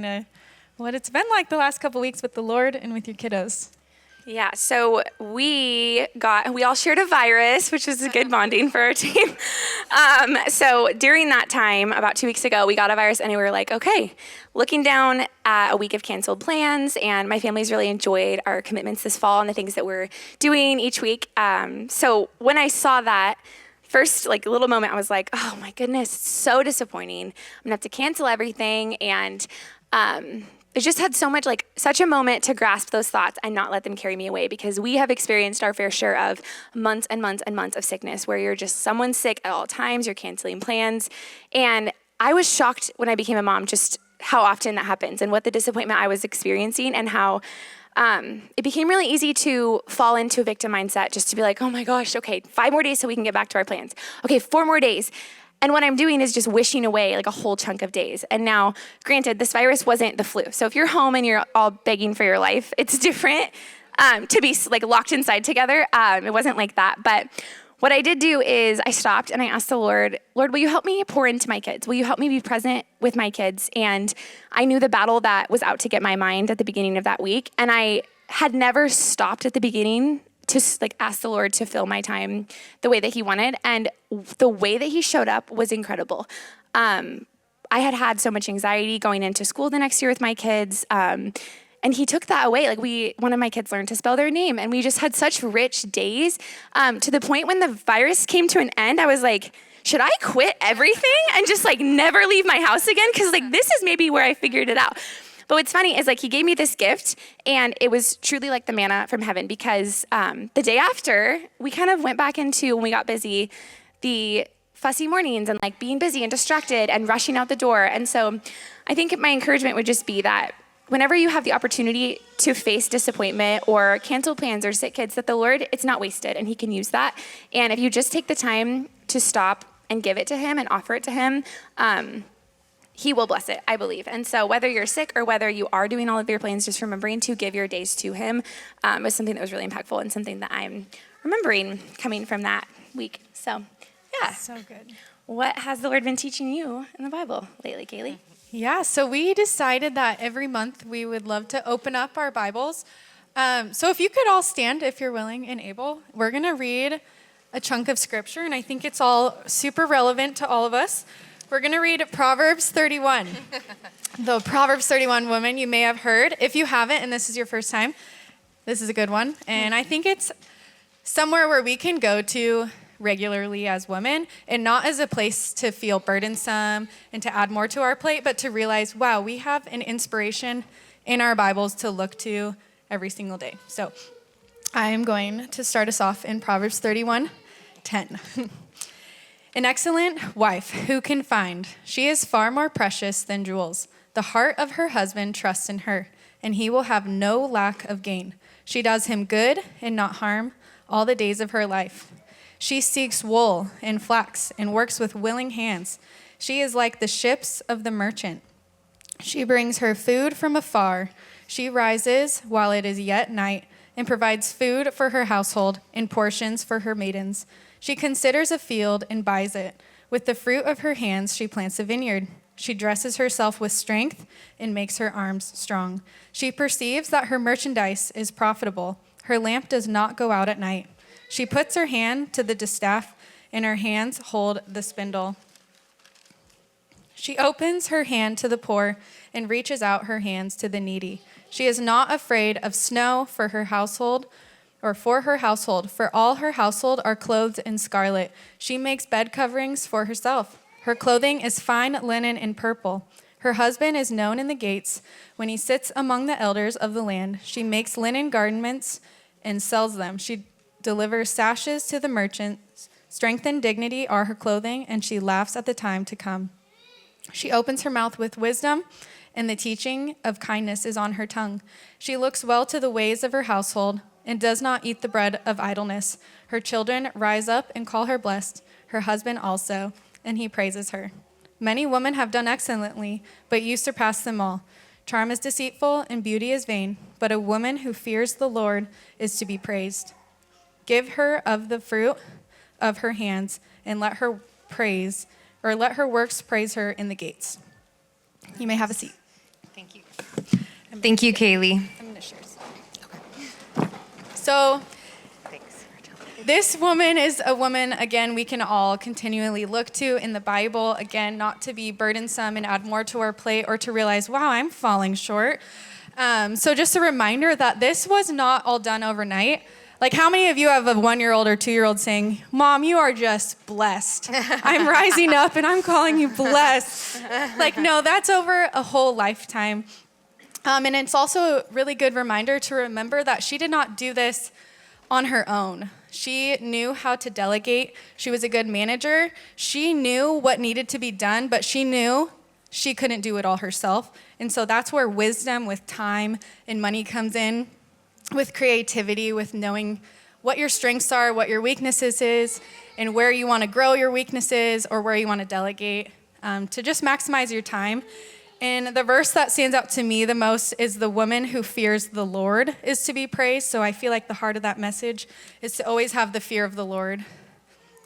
kind of what it's been like the last couple weeks with the Lord and with your kiddos. Yeah, so we all shared a virus, which was a good bonding for our team. So during that time, about 2 weeks ago, we got a virus and we were like, okay, looking down at a week of canceled plans, and my family's really enjoyed our commitments this fall and the things that we're doing each week. So when I saw that, first little moment, I was like, oh my goodness, it's so disappointing. I'm gonna have to cancel everything. And it just had such a moment to grasp those thoughts and not let them carry me away, because we have experienced our fair share of months and months and months of sickness where you're just someone's sick at all times, you're canceling plans. And I was shocked when I became a mom just how often that happens and what the disappointment I was experiencing, and how it became really easy to fall into a victim mindset, just to be like, oh my gosh, okay, 5 more days so we can get back to our plans. Okay, 4 more days. And what I'm doing is just wishing away a whole chunk of days. And now, granted, this virus wasn't the flu. So if you're home and you're all begging for your life, it's different to be locked inside together. It wasn't like that. But what I did do is I stopped and I asked the Lord, will you help me pour into my kids? Will you help me be present with my kids? And I knew the battle that was out to get my mind at the beginning of that week. And I had never stopped at the beginning to ask the Lord to fill my time the way that he wanted. And the way that he showed up was incredible. I had so much anxiety going into school the next year with my kids. And he took that away. One of my kids learned to spell their name, and we just had such rich days, to the point when the virus came to an end, I was like, should I quit everything and just never leave my house again? Cause this is maybe where I figured it out. But what's funny is he gave me this gift, and it was truly like the manna from heaven, because the day after, we kind of went back into, when we got busy, the fussy mornings and being busy and distracted and rushing out the door. And so I think my encouragement would just be that whenever you have the opportunity to face disappointment or cancel plans or sick kids, that the Lord, it's not wasted, and he can use that. And if you just take the time to stop and give it to him and offer it to him, he will bless it, I believe. And so whether you're sick or whether you are doing all of your plans, just remembering to give your days to him was something that was really impactful, and something that I'm remembering coming from that week. So, yeah. So good. What has the Lord been teaching you in the Bible lately, Kaylee? Yeah, so we decided that every month we would love to open up our Bibles. So if you could all stand, if you're willing and able, we're going to read a chunk of scripture, and I think it's all super relevant to all of us. We're going to read Proverbs 31. The Proverbs 31 woman you may have heard. If you haven't, and this is your first time, this is a good one. And I think it's somewhere where we can go to regularly as women, and not as a place to feel burdensome and to add more to our plate, but to realize, wow, we have an inspiration in our Bibles to look to every single day. So I am going to start us off in Proverbs 31:10. An excellent wife who can find? She is far more precious than jewels. The heart of her husband trusts in her, and he will have no lack of gain. She does him good and not harm all the days of her life. She seeks wool and flax and works with willing hands. She is like the ships of the merchant. She brings her food from afar. She rises while it is yet night and provides food for her household and portions for her maidens. She considers a field and buys it. With the fruit of her hands, she plants a vineyard. She dresses herself with strength and makes her arms strong. She perceives that her merchandise is profitable. Her lamp does not go out at night. She puts her hand to the distaff, and her hands hold the spindle. She opens her hand to the poor and reaches out her hands to the needy. She is not afraid of snow for her household, for all her household are clothed in scarlet. She makes bed coverings for herself. Her clothing is fine linen and purple. Her husband is known in the gates. When he sits among the elders of the land, she makes linen garments and sells them. She delivers sashes to the merchants. Strength and dignity are her clothing, and she laughs at the time to come. She opens her mouth with wisdom, and the teaching of kindness is on her tongue. She looks well to the ways of her household and does not eat the bread of idleness. Her children rise up and call her blessed, her husband also, and he praises her. Many women have done excellently, but you surpass them all. Charm is deceitful and beauty is vain, but a woman who fears the Lord is to be praised. Give her of the fruit of her hands, and let her works praise her in the gates. You may have a seat. Thank you. Thank you, Kaylee. I'm going to share some. So this woman is a woman, again, we can all continually look to in the Bible, again, not to be burdensome and add more to our plate or to realize, wow, I'm falling short. So just a reminder that this was not all done overnight. Like, how many of you have a 1-year-old or 2-year-old saying, Mom, you are just blessed. I'm rising up and I'm calling you blessed. Like, no, that's over a whole lifetime. And it's also a really good reminder to remember that she did not do this on her own. She knew how to delegate. She was a good manager. She knew what needed to be done, but she knew she couldn't do it all herself. And so that's where wisdom with time and money comes in, with creativity, with knowing what your strengths are, what your weaknesses is, and where you want to grow your weaknesses or where you want to delegate to just maximize your time. And the verse that stands out to me the most is the woman who fears the Lord is to be praised. So I feel like the heart of that message is to always have the fear of the Lord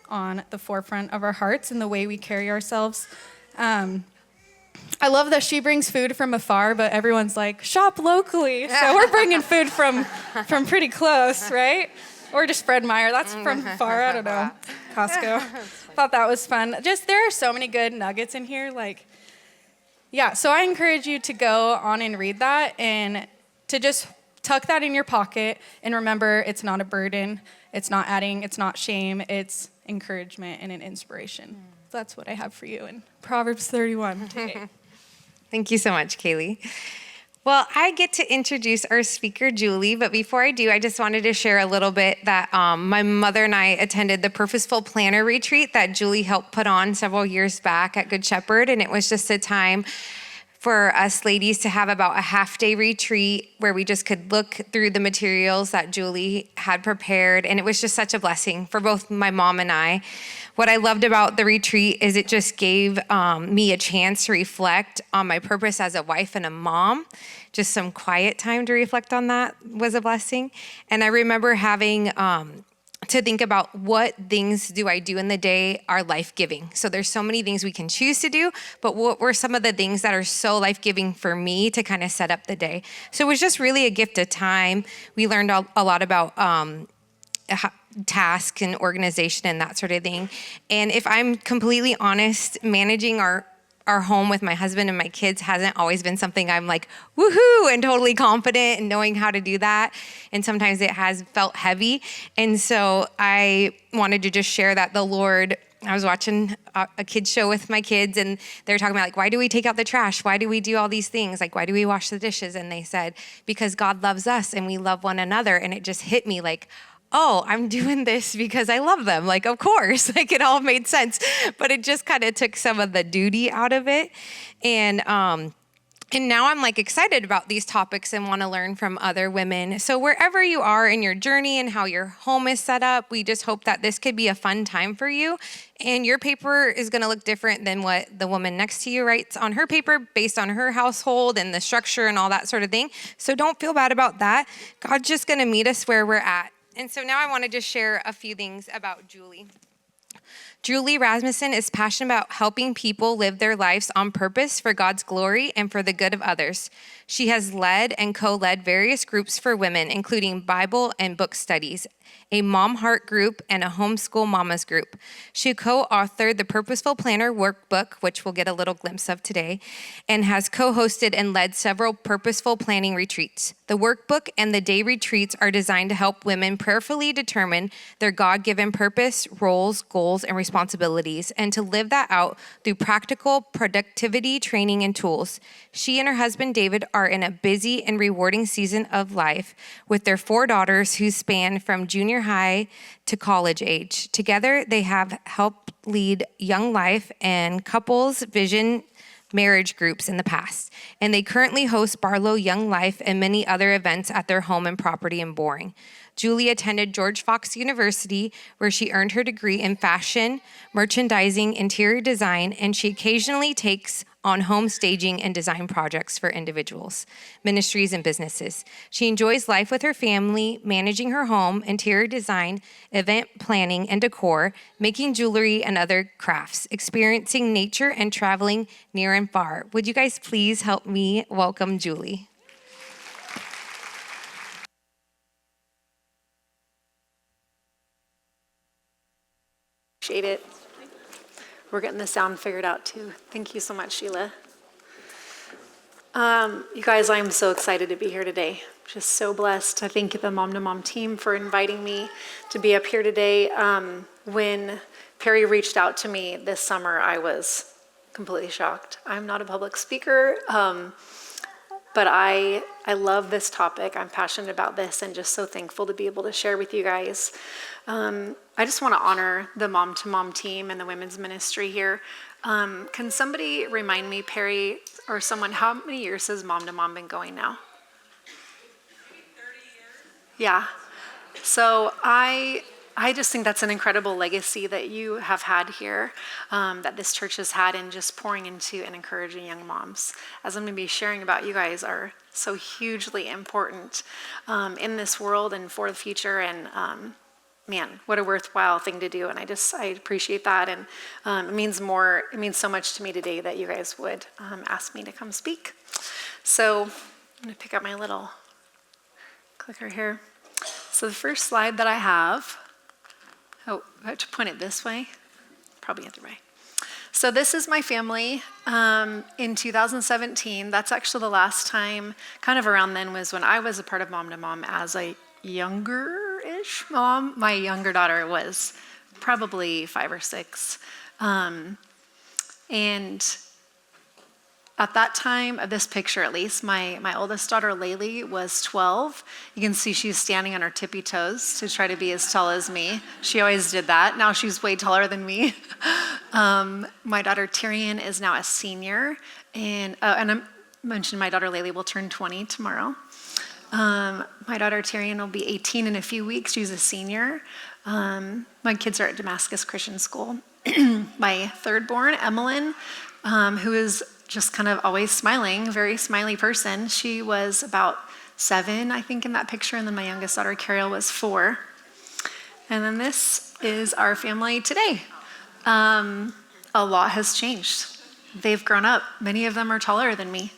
on the forefront of our hearts and the way we carry ourselves. I love that she brings food from afar, but everyone's like, shop locally. So we're bringing food from pretty close, right? Or just Fred Meyer. That's from far. I don't know. Costco. Thought that was fun. Just there are so many good nuggets in here. Like, yeah, so I encourage you to go on and read that and to just tuck that in your pocket and remember it's not a burden. It's not adding. It's not shame. It's encouragement and an inspiration. So that's what I have for you in Proverbs 31 today. Thank you so much, Kaylee. Well, I get to introduce our speaker, Julie, but before I do, I just wanted to share a little bit that my mother and I attended the Purposeful Planner Retreat that Julie helped put on several years back at Good Shepherd, and it was just a time for us ladies to have about a half-day retreat where we just could look through the materials that Julie had prepared, and it was just such a blessing for both my mom and I. What I loved about the retreat is it just gave me a chance to reflect on my purpose as a wife and a mom. Just some quiet time to reflect on that was a blessing. And I remember having to think about what things do I do in the day are life-giving. So there's so many things we can choose to do, but what were some of the things that are so life-giving for me to kind of set up the day? So it was just really a gift of time. We learned a lot about tasks and organization and that sort of thing. And if I'm completely honest, managing our home with my husband and my kids hasn't always been something I'm like, woohoo, and totally confident in knowing how to do that. And sometimes it has felt heavy. And so I wanted to just share that the Lord, I was watching a kids show with my kids, and they were talking about, like, why do we take out the trash? Why do we do all these things? Like, why do we wash the dishes? And they said, because God loves us and we love one another. And it just hit me like, oh, I'm doing this because I love them. Like, of course, like it all made sense, but it just kind of took some of the duty out of it. And now I'm like excited about these topics and want to learn from other women. So wherever you are in your journey and how your home is set up, we just hope that this could be a fun time for you. And your paper is going to look different than what the woman next to you writes on her paper based on her household and the structure and all that sort of thing. So don't feel bad about that. God's just going to meet us where we're at. And so now I want to just share a few things about Julie. Julie Rasmussen is passionate about helping people live their lives on purpose for God's glory and for the good of others. She has led and co-led various groups for women, including Bible and book studies, a Mom Heart group, and a Homeschool Mamas group. She co-authored the Purposeful Planner Workbook, which we'll get a little glimpse of today, and has co-hosted and led several purposeful planning retreats. The workbook and the day retreats are designed to help women prayerfully determine their God-given purpose, roles, goals, and responsibilities, and to live that out through practical productivity training and tools. She and her husband, David, are in a busy and rewarding season of life with their 4 daughters who span from junior high to college age. Together, they have helped lead Young Life and Couples Vision marriage groups in the past, and they currently host Barlow Young Life and many other events at their home and property in Boring. Julie attended George Fox University, where she earned her degree in fashion, merchandising, interior design, and she occasionally takes on home staging and design projects for individuals, ministries, and businesses. She enjoys life with her family, managing her home, interior design, event planning and decor, making jewelry and other crafts, experiencing nature, and traveling near and far. Would you guys please help me welcome Julie? Appreciate it. We're getting the sound figured out too. Thank you so much, Sheila. You guys, I'm so excited to be here today. Just so blessed. I thank the Mom to Mom team for inviting me to be up here today. When Perry reached out to me this summer, I was completely shocked. I'm not a public speaker, but I love this topic. I'm passionate about this and just so thankful to be able to share with you guys. I just want to honor the Mom to Mom team and the women's ministry here. Can somebody remind me, Perry, or someone, how many years has Mom to Mom been going now? 30 years. Yeah. So I just think that's an incredible legacy that you have had here, that this church has had in just pouring into and encouraging young moms. As I'm going to be sharing about, you guys are so hugely important in this world and for the future. And man, what a worthwhile thing to do. And I appreciate that. And it means so much to me today that you guys would ask me to come speak. So I'm going to pick up my little clicker here. So the first slide that I have, I have to point it this way. Probably at the right. So this is my family in 2017. That's actually the last time, kind of around then, was when I was a part of Mom to Mom as a younger-ish mom. My younger daughter was probably 5 or 6. And at that time, this picture at least, my oldest daughter, Laylee, was 12. You can see she's standing on her tippy toes to try to be as tall as me. She always did that. Now she's way taller than me. My daughter, Tyrion, is now a senior. And I mentioned my daughter, Laylee, will turn 20 tomorrow. My daughter, Tyrion, will be 18 in a few weeks. She's a senior. My kids are at Damascus Christian School. My third born, Emmeline, who is just kind of always smiling, very smiley person. She was about 7, I think, in that picture. And then my youngest daughter, Carol, was 4. And then this is our family today. A lot has changed. They've grown up. Many of them are taller than me.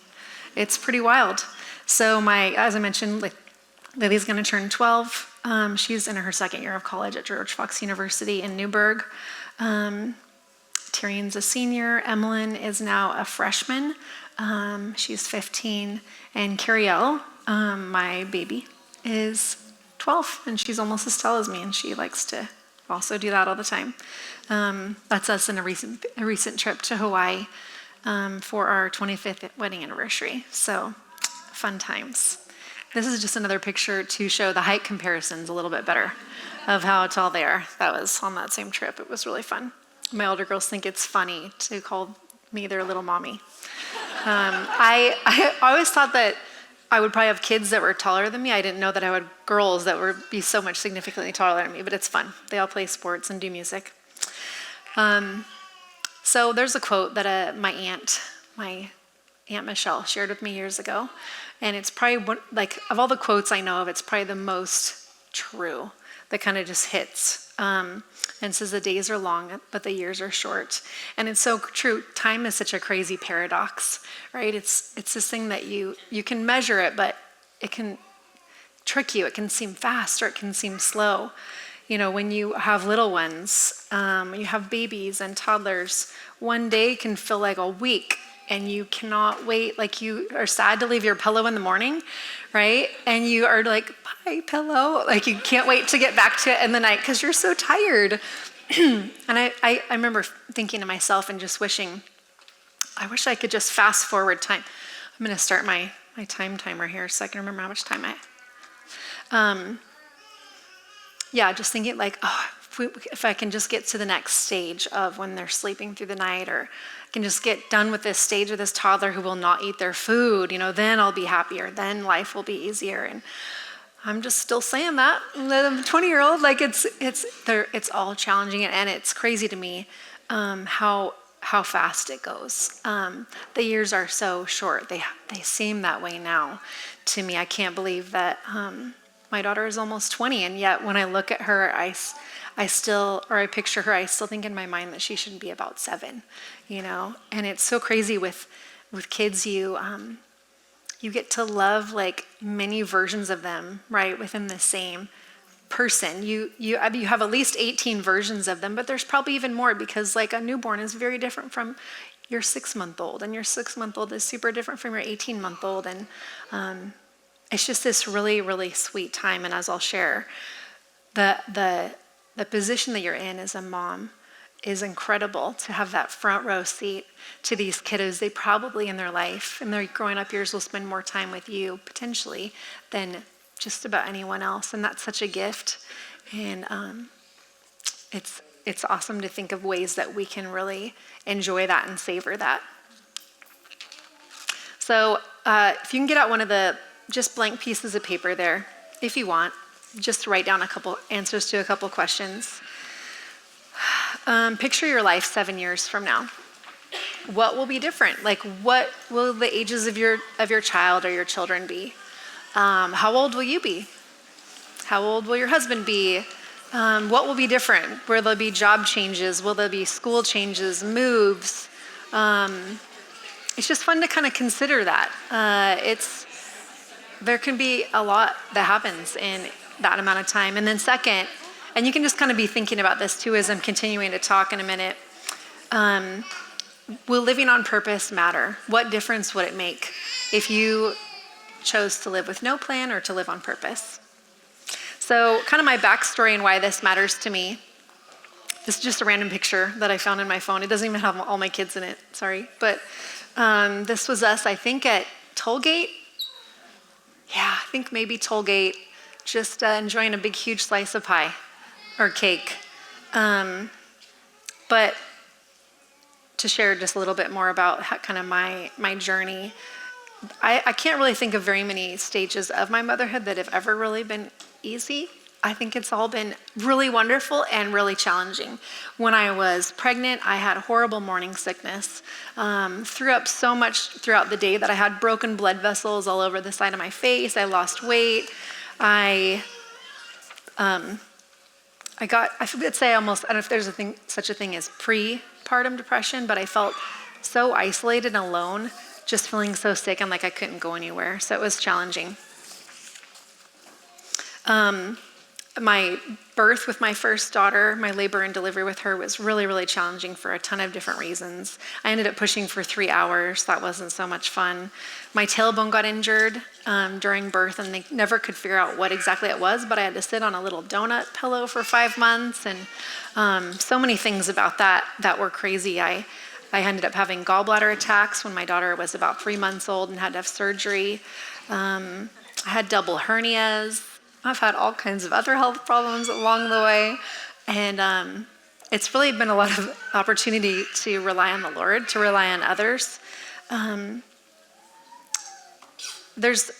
It's pretty wild. So as I mentioned, Lily's going to turn 12. She's in her second year of college at George Fox University in Newburgh. Tyrion's a senior. Emmeline is now a freshman. She's 15. And Cariel, my baby, is 12, and she's almost as tall as me, and she likes to also do that all the time. That's us in a recent trip to Hawaii for our 25th wedding anniversary. So fun times. This is just another picture to show the height comparisons a little bit better of how tall they are. That was on that same trip. It was really fun. My older girls think it's funny to call me their little mommy. I always thought that I would probably have kids that were taller than me. I didn't know that I would girls that would be so much significantly taller than me, but it's fun. They all play sports and do music. So there's a quote that my Aunt Michelle shared with me years ago. And it's probably, of all the quotes I know of, it's probably the most true that kind of just hits. And says the days are long, but the years are short. And it's so true. Time is such a crazy paradox, right? It's this thing that you can measure it, but it can trick you. It can seem fast or it can seem slow. You know, when you have little ones, you have babies and toddlers, one day can feel like a week. And you cannot wait, like you are sad to leave your pillow in the morning, right? And you are like, bye, pillow. Like you can't wait to get back to it in the night because you're so tired. And I remember thinking to myself and just wishing, I wish I could just fast forward time. I'm going to start my time timer here so I can remember how much time just thinking like, if I can just get to the next stage of when they're sleeping through the night, or I can just get done with this stage of this toddler who will not eat their food, then I'll be happier. Then life will be easier. And I'm just still saying that. I'm a 20-year-old, like it's all challenging, and it's crazy to me how how fast it goes. The years are so short. They seem that way now to me. I can't believe that my daughter is almost 20, and yet when I look at her, I picture her, I still think in my mind that she should be about 7, And it's so crazy with kids, you get to love like many versions of them, right, within the same person. You have at least 18 versions of them, but there's probably even more, because like a newborn is very different from your 6-month-old, and your 6-month-old is super different from your 18-month-old, and it's just this really, really sweet time. And as I'll share, the position that you're in as a mom is incredible, to have that front row seat to these kiddos. They probably in their life, in their growing up years, will spend more time with you potentially than just about anyone else. And that's such a gift. And it's awesome to think of ways that we can really enjoy that and savor that. So if you can get out one of the just blank pieces of paper there, if you want, just to write down a couple answers to a couple questions. Picture your life 7 years from now. What will be different? Like, what will the ages of your child or your children be? How old will you be? How old will your husband be? What will be different? Will there be job changes? Will there be school changes, moves? It's just fun to kind of consider that. There can be a lot that happens in that amount of time. And then second, and you can just kind of be thinking about this too as I'm continuing to talk in a minute, will living on purpose matter? What difference would it make if you chose to live with no plan or to live on purpose? So kind of my backstory and why this matters to me. This is just a random picture that I found in my phone. It doesn't even have all my kids in it, sorry. But this was us, I think, at Tollgate. Yeah, I think maybe Tollgate, just enjoying a big, huge slice of pie or cake. But to share just a little bit more about kind of my journey, I can't really think of very many stages of my motherhood that have ever really been easy. I think it's all been really wonderful and really challenging. When I was pregnant, I had horrible morning sickness. Threw up so much throughout the day that I had broken blood vessels all over the side of my face. I lost weight. I would say almost, I don't know if there's such a thing as prepartum depression, but I felt so isolated and alone, just feeling so sick and like I couldn't go anywhere. So it was challenging. My birth with my first daughter, my labor and delivery with her was really, really challenging for a ton of different reasons. I ended up pushing for 3 hours. That wasn't so much fun. My tailbone got injured during birth, and they never could figure out what exactly it was, but I had to sit on a little donut pillow for 5 months, and so many things about that were crazy. I ended up having gallbladder attacks when my daughter was about 3 months old and had to have surgery. I had double hernias. I've had all kinds of other health problems along the way. And it's really been a lot of opportunity to rely on the Lord, to rely on others. There's,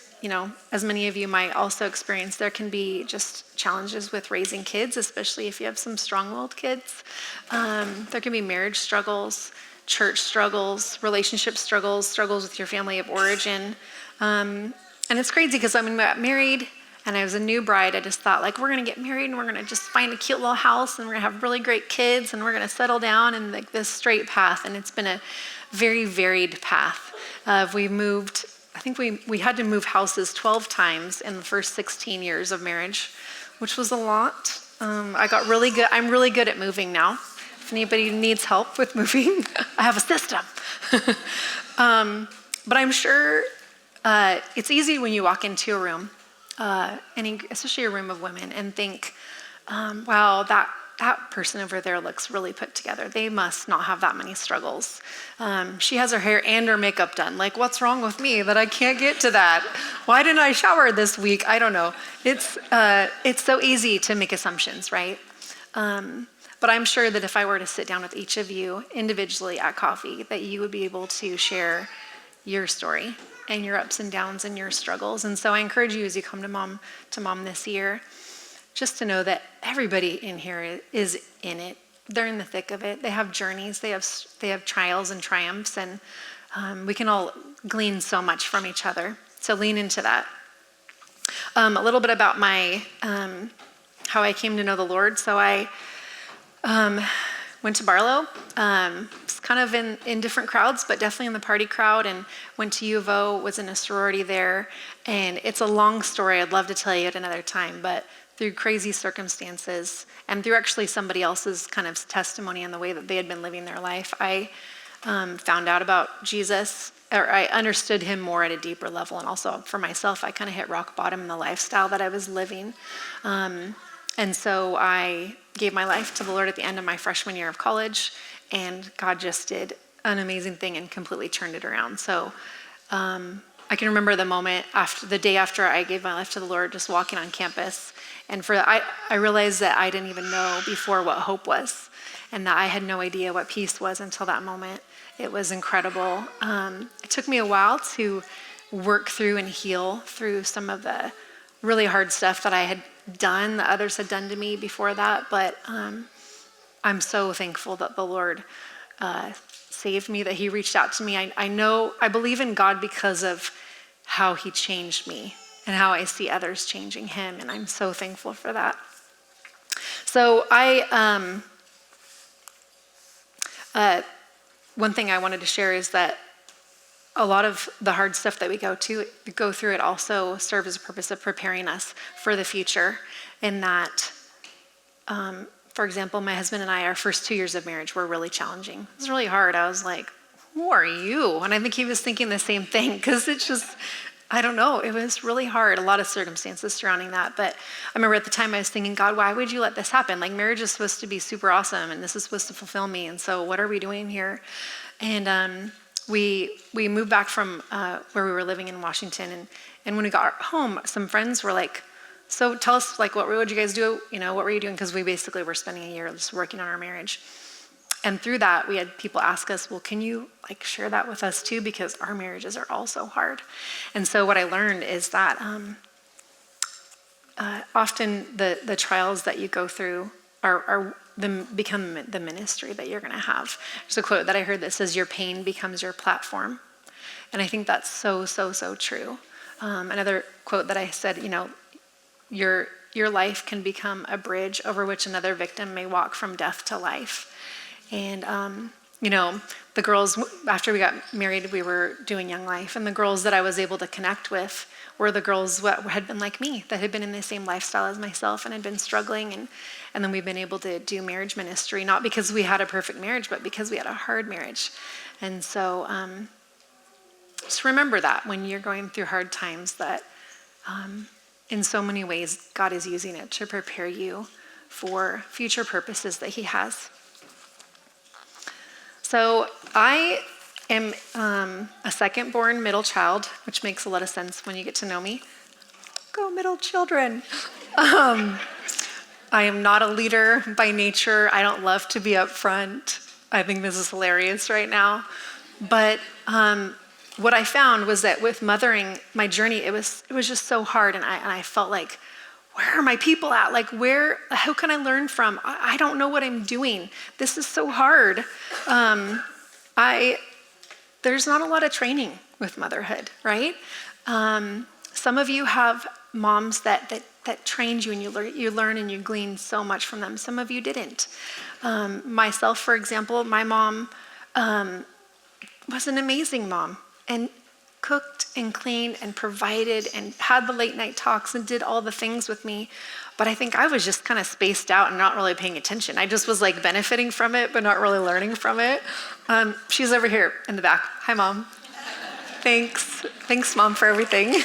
as many of you might also experience, there can be just challenges with raising kids, especially if you have some strong-willed kids. There can be marriage struggles, church struggles, relationship struggles with your family of origin. And it's crazy because when we got married, and I was a new bride, I just thought, like, we're going to get married and we're going to just find a cute little house and we're going to have really great kids and we're going to settle down in like this straight path. And it's been a very varied path. We moved, I think we had to move houses 12 times in the first 16 years of marriage, which was a lot. I got really good. I'm really good at moving now. If anybody needs help with moving, I have a system. But I'm sure it's easy when you walk into a room, especially a room of women, and think, wow, that person over there looks really put together. They must not have that many struggles. She has her hair and her makeup done. Like, what's wrong with me that I can't get to that? Why didn't I shower this week? I don't know. It's so easy to make assumptions, right? But I'm sure that if I were to sit down with each of you individually at coffee, that you would be able to share your story and your ups and downs and your struggles. And so I encourage you as you come to mom this year, just to know that everybody in here is in it they're in the thick of it. They have journeys, they have trials and triumphs, and we can all glean so much from each other. So lean into that. A little bit about my how I came to know the Lord. So I went to Barlow. Was kind of in different crowds, but definitely in the party crowd, and went to U of O, was in a sorority there. And it's a long story. I'd love to tell you at another time, but through crazy circumstances and through actually somebody else's kind of testimony and the way that they had been living their life, I found out about Jesus, or I understood him more at a deeper level. And also for myself, I kind of hit rock bottom in the lifestyle that I was living. And so I gave my life to the Lord at the end of my freshman year of college, and God just did an amazing thing and completely turned it around. So I can remember the moment the day after I gave my life to the Lord, just walking on campus. And I realized that I didn't even know before what hope was, and that I had no idea what peace was until that moment. It was incredible. It took me a while to work through and heal through some of the really hard stuff that I had done, that others had done to me before that. But I'm so thankful that the Lord saved me, that he reached out to me. I believe in God because of how he changed me and how I see others changing him. And I'm so thankful for that. So one thing I wanted to share is that a lot of the hard stuff that we go through, it also serves as a purpose of preparing us for the future. In that, for example, my husband and I, our first 2 years of marriage were really challenging. It was really hard. I was like, who are you? And I think he was thinking the same thing, because it's just, I don't know, it was really hard, a lot of circumstances surrounding that. But I remember at the time I was thinking, God, why would you let this happen? Like, marriage is supposed to be super awesome, and this is supposed to fulfill me, and so what are we doing here? And we moved back from where we were living in Washington, and when we got home, some friends were like, so tell us, like, what would you guys do? You know, what were you doing? Because we basically were spending a year just working on our marriage. And through that, we had people ask us, well, can you like share that with us too? Because our marriages are all so hard. And so what I learned is that often the trials that you go through become the ministry that you're going to have. There's a quote that I heard that says, your pain becomes your platform. And I think that's so, so, so true. Another quote that I said, you know, your life can become a bridge over which another victim may walk from death to life. And, you know, the girls, after we got married, we were doing Young Life, and the girls that I was able to connect with were the girls that had been like me, that had been in the same lifestyle as myself and had been struggling. And then we've been able to do marriage ministry, not because we had a perfect marriage, but because we had a hard marriage. And so just remember that when you're going through hard times, that in so many ways, God is using it to prepare you for future purposes that he has. So I am a second-born middle child, which makes a lot of sense when you get to know me. Go middle children. I am not a leader by nature. I don't love to be up front. I think this is hilarious right now. But what I found was that with mothering, my journey, it was just so hard, and I felt like, where are my people at? Like, who can I learn from? I don't know what I'm doing. This is so hard. There's not a lot of training with motherhood, right? Some of you have moms that trained you, and you learn and you glean so much from them. Some of you didn't. Myself, for example, my mom was an amazing mom, and cooked and cleaned and provided and had the late night talks and did all the things with me. But I think I was just kind of spaced out and not really paying attention. I just was like benefiting from it, but not really learning from it. She's over here in the back. Hi, Mom. Thanks, Mom, for everything.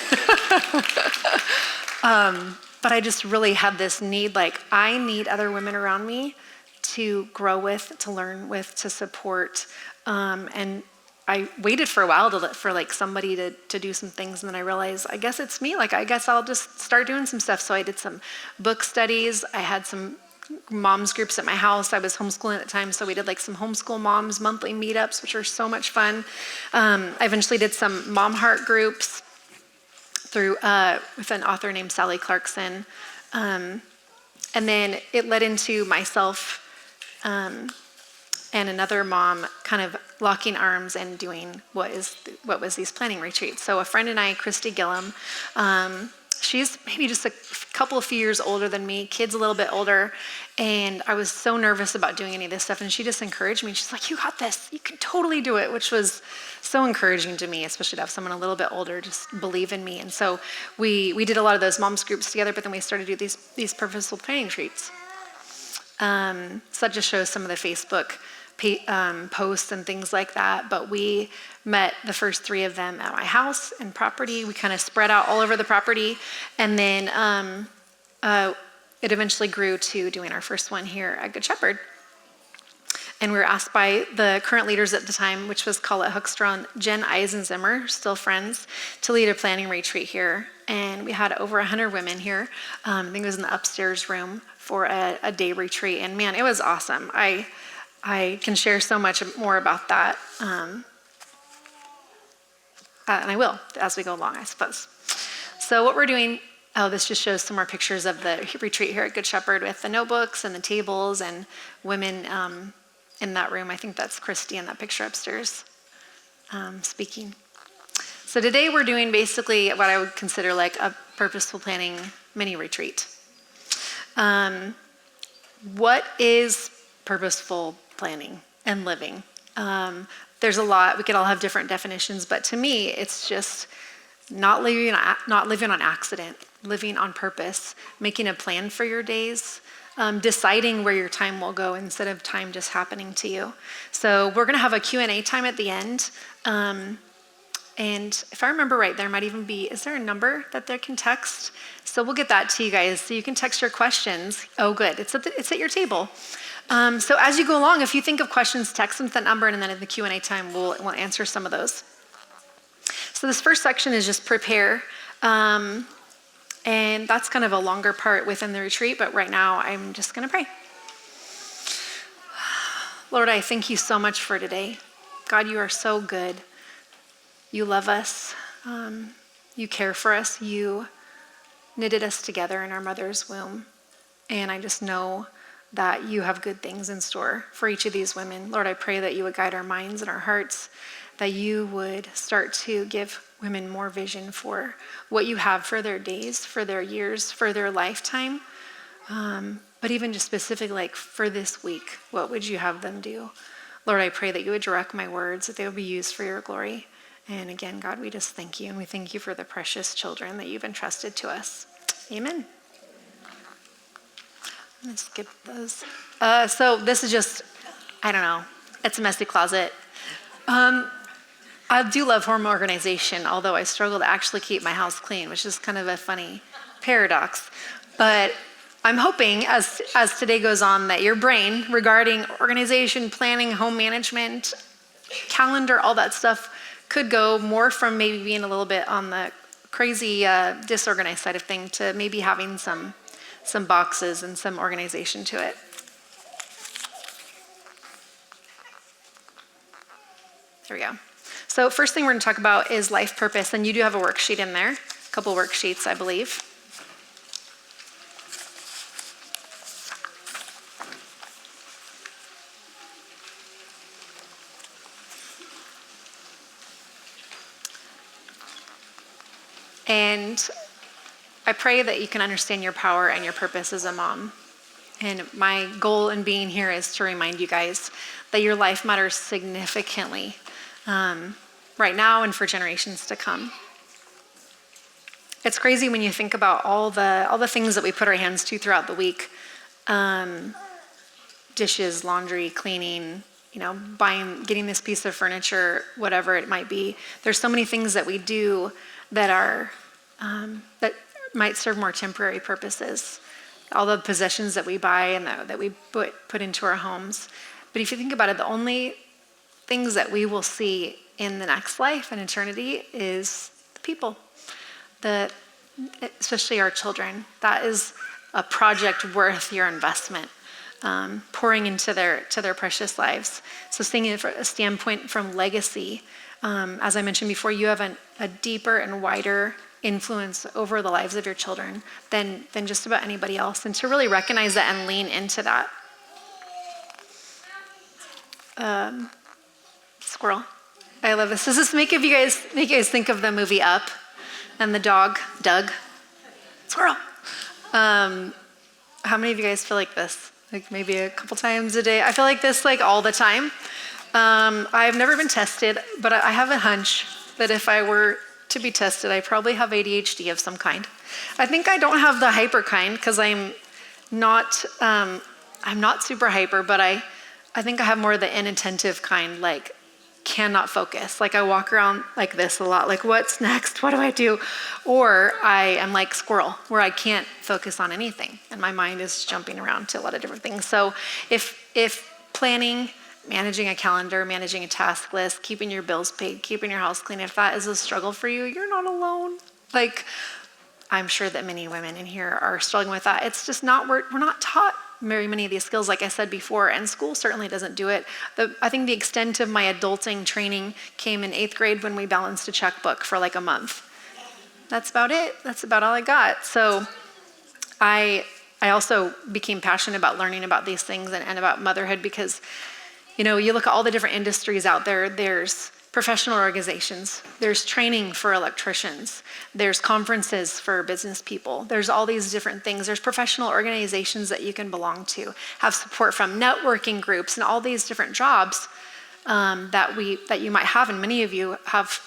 But I just really had this need, like, I need other women around me to grow with, to learn with, to support. And I waited for a while for like somebody to do some things, and then I realized, I guess it's me. Like, I guess I'll just start doing some stuff. So I did some book studies. I had some moms groups at my house. I was homeschooling at the time, so we did like some homeschool moms monthly meetups, which are so much fun. I eventually did some mom heart groups through with an author named Sally Clarkson. And then it led into myself and another mom kind of locking arms and doing what was these planning retreats. So a friend and I, Christy Gillum, she's maybe just a couple of few years older than me, kids a little bit older, and I was so nervous about doing any of this stuff, and she just encouraged me. She's like, you got this, you can totally do it, which was so encouraging to me, especially to have someone a little bit older just believe in me. And so we did a lot of those moms groups together, but then we started to do these purposeful planning retreats. So that just shows some of the Facebook posts and things like that. But we met the first 3 of them at my house and property. We kind of spread out all over the property. And then it eventually grew to doing our first one here at Good Shepherd. And we were asked by the current leaders at the time, which was Colette Hoekstra and Jen Eisenzimmer, still friends, to lead a planning retreat here. And we had over 100 women here. I think it was in the upstairs room for a day retreat. And man, it was awesome. I can share so much more about that. And I will as we go along, I suppose. So what we're doing, this just shows some more pictures of the retreat here at Good Shepherd with the notebooks and the tables and women in that room. I think that's Christy in that picture upstairs speaking. So today we're doing basically what I would consider like a purposeful planning mini retreat. What is purposeful planning and living? There's a lot, we could all have different definitions, but to me, it's just not living on accident, living on purpose, making a plan for your days, deciding where your time will go instead of time just happening to you. So we're gonna have a Q&A time at the end. And if I remember right, there might even be, is there a number that they can text? So we'll get that to you guys. So you can text your questions. Oh, good, it's at your table. So as you go along, if you think of questions, text them to that number, and then in the Q&A time, we'll answer some of those. So this first section is just prepare. And that's kind of a longer part within the retreat, but right now I'm just gonna pray. Lord, I thank you so much for today. God, you are so good. You love us. You care for us. You knitted us together in our mother's womb. And I just know that you have good things in store for each of these women. Lord, I pray that you would guide our minds and our hearts, that you would start to give women more vision for what you have for their days, for their years, for their lifetime. But even just specifically like for this week, what would you have them do? Lord, I pray that you would direct my words, that they would be used for your glory. And again, God, we just thank you, and we thank you for the precious children that you've entrusted to us. Amen. I'm gonna skip those. So this is just, I don't know, it's a messy closet. I do love home organization, although I struggle to actually keep my house clean, which is kind of a funny paradox. But I'm hoping as today goes on that your brain regarding organization, planning, home management, calendar, all that stuff could go more from maybe being a little bit on the crazy disorganized side of thing to maybe having some boxes and some organization to it. There we go. So first thing we're going to talk about is life purpose, and you do have a worksheet in there, a couple worksheets, I believe. And I pray that you can understand your power and your purpose as a mom. And my goal in being here is to remind you guys that your life matters significantly right now and for generations to come. It's crazy when you think about all the things that we put our hands to throughout the week. Dishes, laundry, cleaning, getting this piece of furniture, whatever it might be. There's so many things that we do that are that might serve more temporary purposes. All the possessions that we buy and that we put into our homes. But if you think about it, the only things that we will see in the next life and eternity is the people, especially our children. That is a project worth your investment, pouring into their precious lives. So seeing it from a standpoint from legacy, as I mentioned before, you have a deeper and wider influence over the lives of your children than just about anybody else, and to really recognize that and lean into that. Squirrel. I love this. Does this make you guys think of the movie Up and the dog, Doug? Squirrel. How many of you guys feel like this? Like maybe a couple times a day? I feel like this like all the time. I've never been tested, but I have a hunch that if I were to be tested, I probably have ADHD of some kind. I think I don't have the hyper kind because I'm not super hyper, but I think I have more of the inattentive kind, like cannot focus. Like I walk around like this a lot, like what's next? What do I do? Or I am like squirrel, where I can't focus on anything and my mind is jumping around to a lot of different things. So if planning, managing a calendar, managing a task list, keeping your bills paid, keeping your house clean, if that is a struggle for you, you're not alone. Like, I'm sure that many women in here are struggling with that. It's just not, we're not taught very many of these skills, like I said before, and school certainly doesn't do it. I think the extent of my adulting training came in 8th grade when we balanced a checkbook for like a month. That's about it. That's about all I got. So I also became passionate about learning about these things and about motherhood because, you know, you look at all the different industries out there, there's professional organizations, there's training for electricians, there's conferences for business people, there's all these different things, there's professional organizations that you can belong to, have support from networking groups and all these different jobs that you might have, and many of you have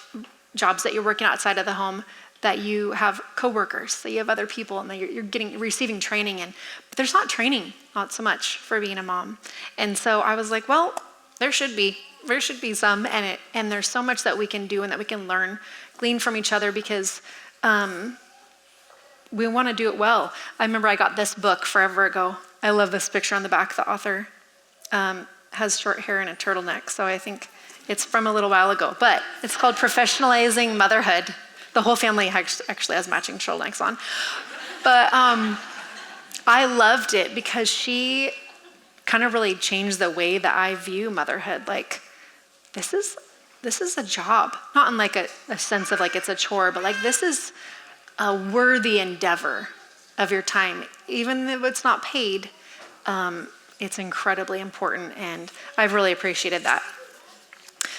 jobs that you're working outside of the home, that you have coworkers, that you have other people, and that you're receiving training in. But there's not training, not so much for being a mom. And so I was like, well, there should be some, and there's so much that we can do and that we can glean from each other because we want to do it well. I remember I got this book forever ago. I love this picture on the back. The author has short hair and a turtleneck, so I think it's from a little while ago. But it's called Professionalizing Motherhood. The whole family actually has matching turtlenecks on. But I loved it because she kind of really changed the way that I view motherhood. Like, this is a job, not in like a sense of like it's a chore, but like this is a worthy endeavor of your time. Even if it's not paid, it's incredibly important, and I've really appreciated that.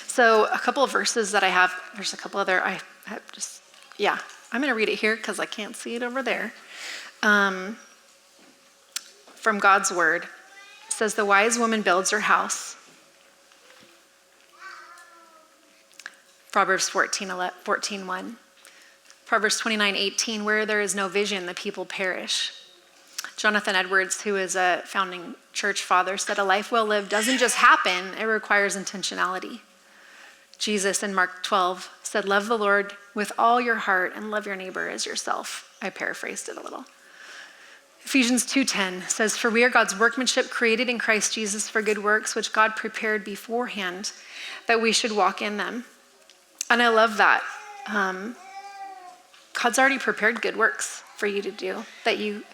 So a couple of verses that I have, there's a couple other, I'm gonna read it here because I can't see it over there. From God's word. It says, the wise woman builds her house. Proverbs 14:1. Proverbs 29:18, where there is no vision, the people perish. Jonathan Edwards, who is a founding church father, said a life well lived doesn't just happen, it requires intentionality. Jesus in Mark 12 said, love the Lord with all your heart and love your neighbor as yourself. I paraphrased it a little. Ephesians 2:10 says, for we are God's workmanship created in Christ Jesus for good works, which God prepared beforehand that we should walk in them. And I love that. God's already prepared good works for you to do, that you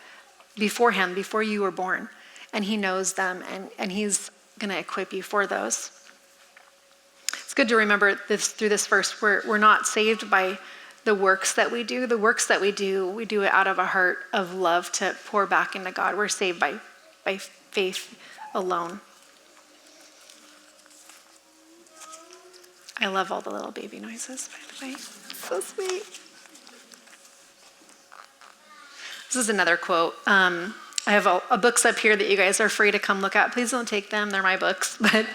beforehand, before you were born, and he knows them, and he's gonna equip you for those. It's good to remember this through this verse, we're not saved by the works that we do. The works that we do it out of a heart of love to pour back into God. We're saved by faith alone. I love all the little baby noises, by the way. So sweet. This is another quote. I have a books up here that you guys are free to come look at. Please don't take them. They're my books. But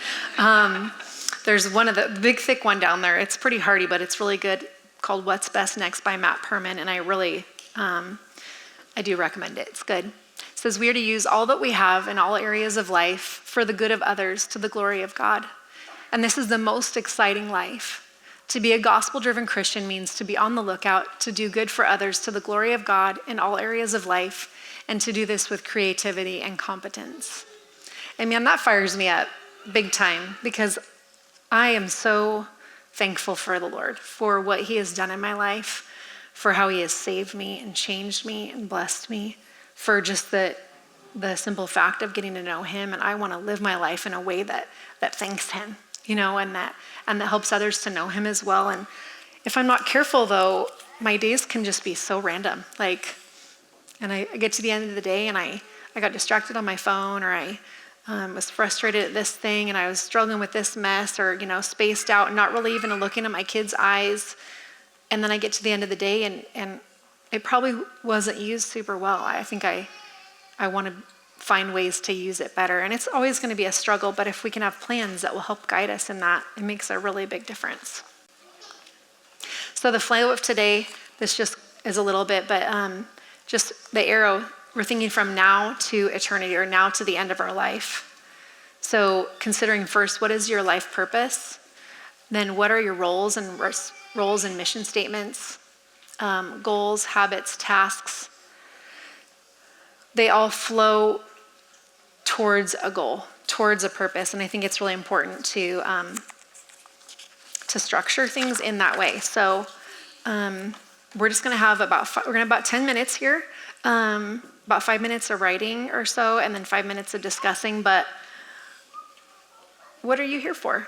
there's one of the big, thick one down there. It's pretty hardy, but it's really good, called What's Best Next by Matt Perman. And I really, I do recommend it. It's good. It says, we are to use all that we have in all areas of life for the good of others to the glory of God. And this is the most exciting life. To be a gospel-driven Christian means to be on the lookout, to do good for others to the glory of God in all areas of life, and to do this with creativity and competence. And man, that fires me up big time, because I am so thankful for the Lord, for what he has done in my life, for how he has saved me and changed me and blessed me, for just the simple fact of getting to know him. And I want to live my life in a way that thanks him, and that helps others to know him as well. And if I'm not careful, though, my days can just be so random. And I get to the end of the day and I got distracted on my phone, or I was frustrated at this thing and I was struggling with this mess or, spaced out and not really even looking at my kids' eyes. And then I get to the end of the day and it probably wasn't used super well. I think I want to find ways to use it better. And it's always going to be a struggle, but if we can have plans that will help guide us in that, it makes a really big difference. So the flow of today, this just is a little bit, but just the arrow, we're thinking from now to eternity or now to the end of our life. So considering first, what is your life purpose? Then what are your roles and mission statements, goals, habits, tasks? They all flow towards a goal, towards a purpose. And I think it's really important to structure things in that way. So we're just going to have about 10 minutes here, about 5 minutes of writing or so, and then 5 minutes of discussing. But what are you here for?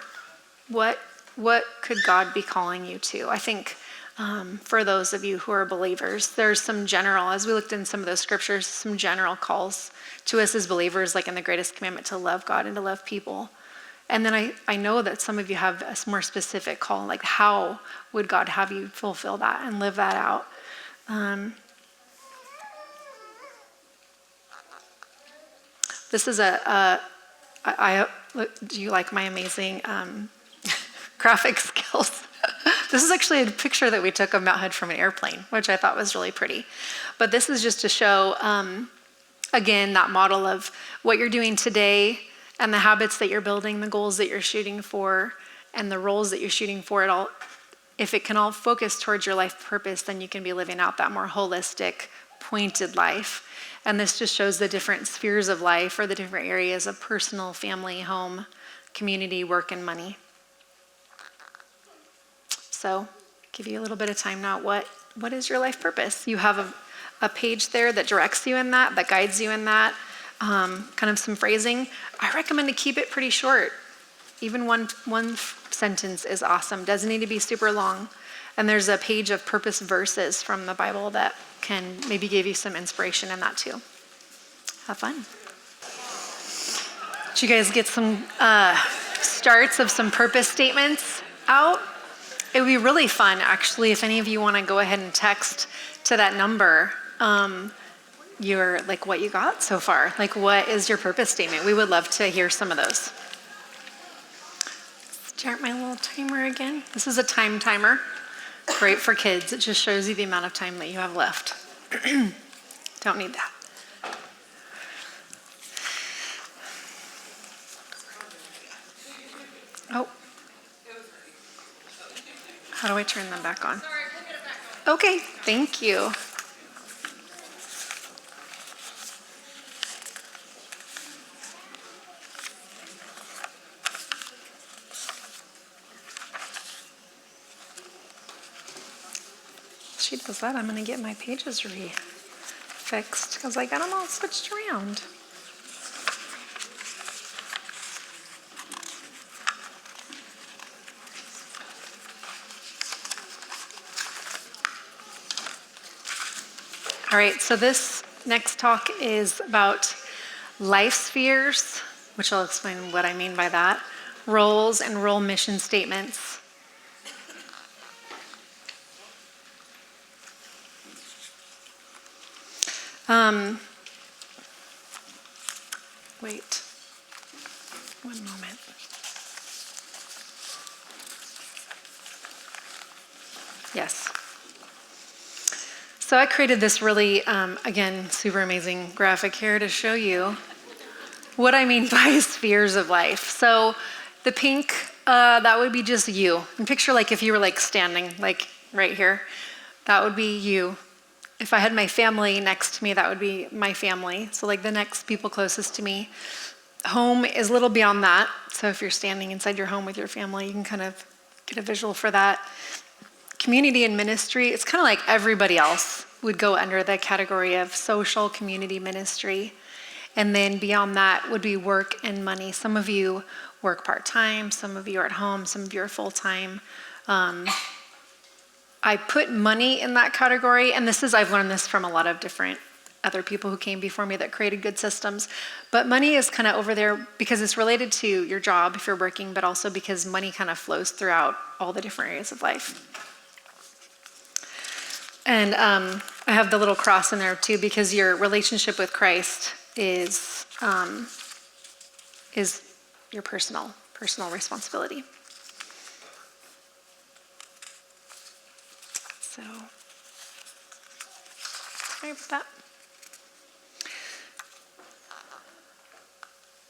What could God be calling you to? I think for those of you who are believers, there's some general, as we looked in some of those scriptures, some general calls to us as believers, like in the greatest commandment, to love God and to love people. And then I know that some of you have a more specific call, like how would God have you fulfill that and live that out? This is do you like my amazing graphic skills? This is actually a picture that we took of Mount Hood from an airplane, which I thought was really pretty. But this is just to show, again, that model of what you're doing today and the habits that you're building, the goals that you're shooting for, and the roles that you're shooting for. If it can all focus towards your life purpose, then you can be living out that more holistic, pointed life. And this just shows the different spheres of life or the different areas of personal, family, home, community, work, and money. So give you a little bit of time now. What is your life purpose? You have a page there that directs you in that guides you in that, kind of some phrasing. I recommend to keep it pretty short. Even one sentence is awesome. Doesn't need to be super long. And there's a page of purpose verses from the Bible that can maybe give you some inspiration in that too. Have fun. Did you guys get some starts of some purpose statements out? It would be really fun, actually, if any of you want to go ahead and text to that number what you got so far. Like, what is your purpose statement? We would love to hear some of those. Start my little timer again. This is a time timer. Great for kids. It just shows you the amount of time that you have left. Don't need that. Oh. How do I turn them back on? Okay, thank you. She does that, I'm gonna get my pages fixed because I got them all switched around. All right, so this next talk is about life spheres, which I'll explain what I mean by that, roles and role mission statements. Wait, one moment. Yes. So I created this really, again, super amazing graphic here to show you what I mean by spheres of life. So the pink, that would be just you. And picture like if you were like standing like right here, that would be you. If I had my family next to me, that would be my family. So like the next people closest to me. Home is a little beyond that. So if you're standing inside your home with your family, you can kind of get a visual for that. Community and ministry, it's kind of like everybody else would go under the category of social community ministry. And then beyond that would be work and money. Some of you work part-time, some of you are at home, some of you are full-time. I put money in that category, and I've learned this from a lot of different other people who came before me that created good systems. But money is kind of over there because it's related to your job if you're working, but also because money kind of flows throughout all the different areas of life. And I have the little cross in there too, because your relationship with Christ is your personal responsibility. So, sorry about that.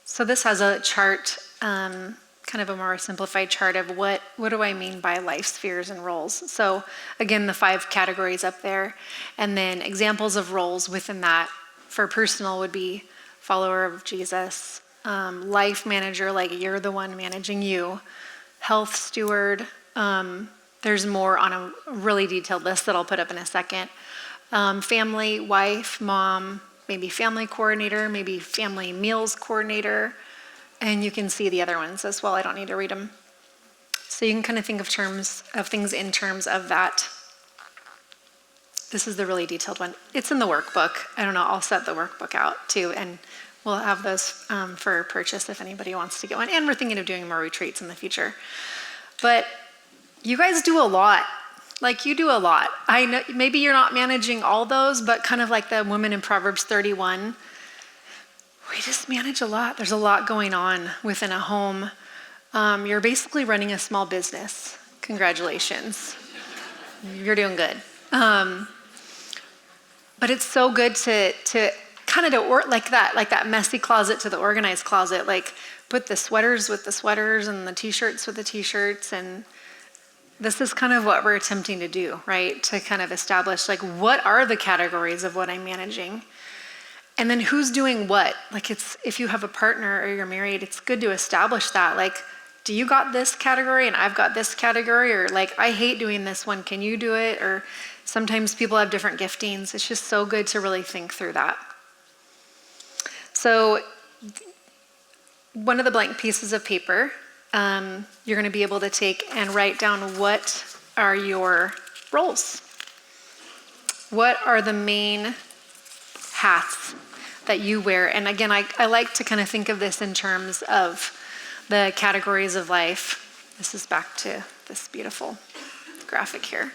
So this has a chart, kind of a more simplified chart of what do I mean by life spheres and roles. So again, the 5 categories up there, and then examples of roles within that. For personal would be follower of Jesus, life manager, like you're the one managing you, health steward. There's more on a really detailed list that I'll put up in a second. Family, wife, mom, maybe family coordinator, maybe family meals coordinator, and you can see the other ones as well. I don't need to read them. So you can kind of think of things in terms of that. This is the really detailed one. It's in the workbook. I don't know, I'll set the workbook out too, and we'll have those for purchase if anybody wants to get one. And we're thinking of doing more retreats in the future. But you guys do a lot. Like, you do a lot. I know maybe you're not managing all those, but kind of like the woman in Proverbs 31, we just manage a lot. There's a lot going on within a home. You're basically running a small business. Congratulations. You're doing good. But it's so good to kind of like that messy closet to the organized closet, like put the sweaters with the sweaters and the t-shirts with the t-shirts. And this is kind of what we're attempting to do, right? To kind of establish, like, what are the categories of what I'm managing? And then who's doing what? Like, if you have a partner or you're married, it's good to establish that. Like, do you got this category and I've got this category? Or like, I hate doing this one, can you do it? Or sometimes people have different giftings. It's just so good to really think through that. So one of the blank pieces of paper, you're going to be able to take and write down what are your roles. What are the main hats that you wear? And again, I like to kind of think of this in terms of the categories of life. This is back to this beautiful graphic here,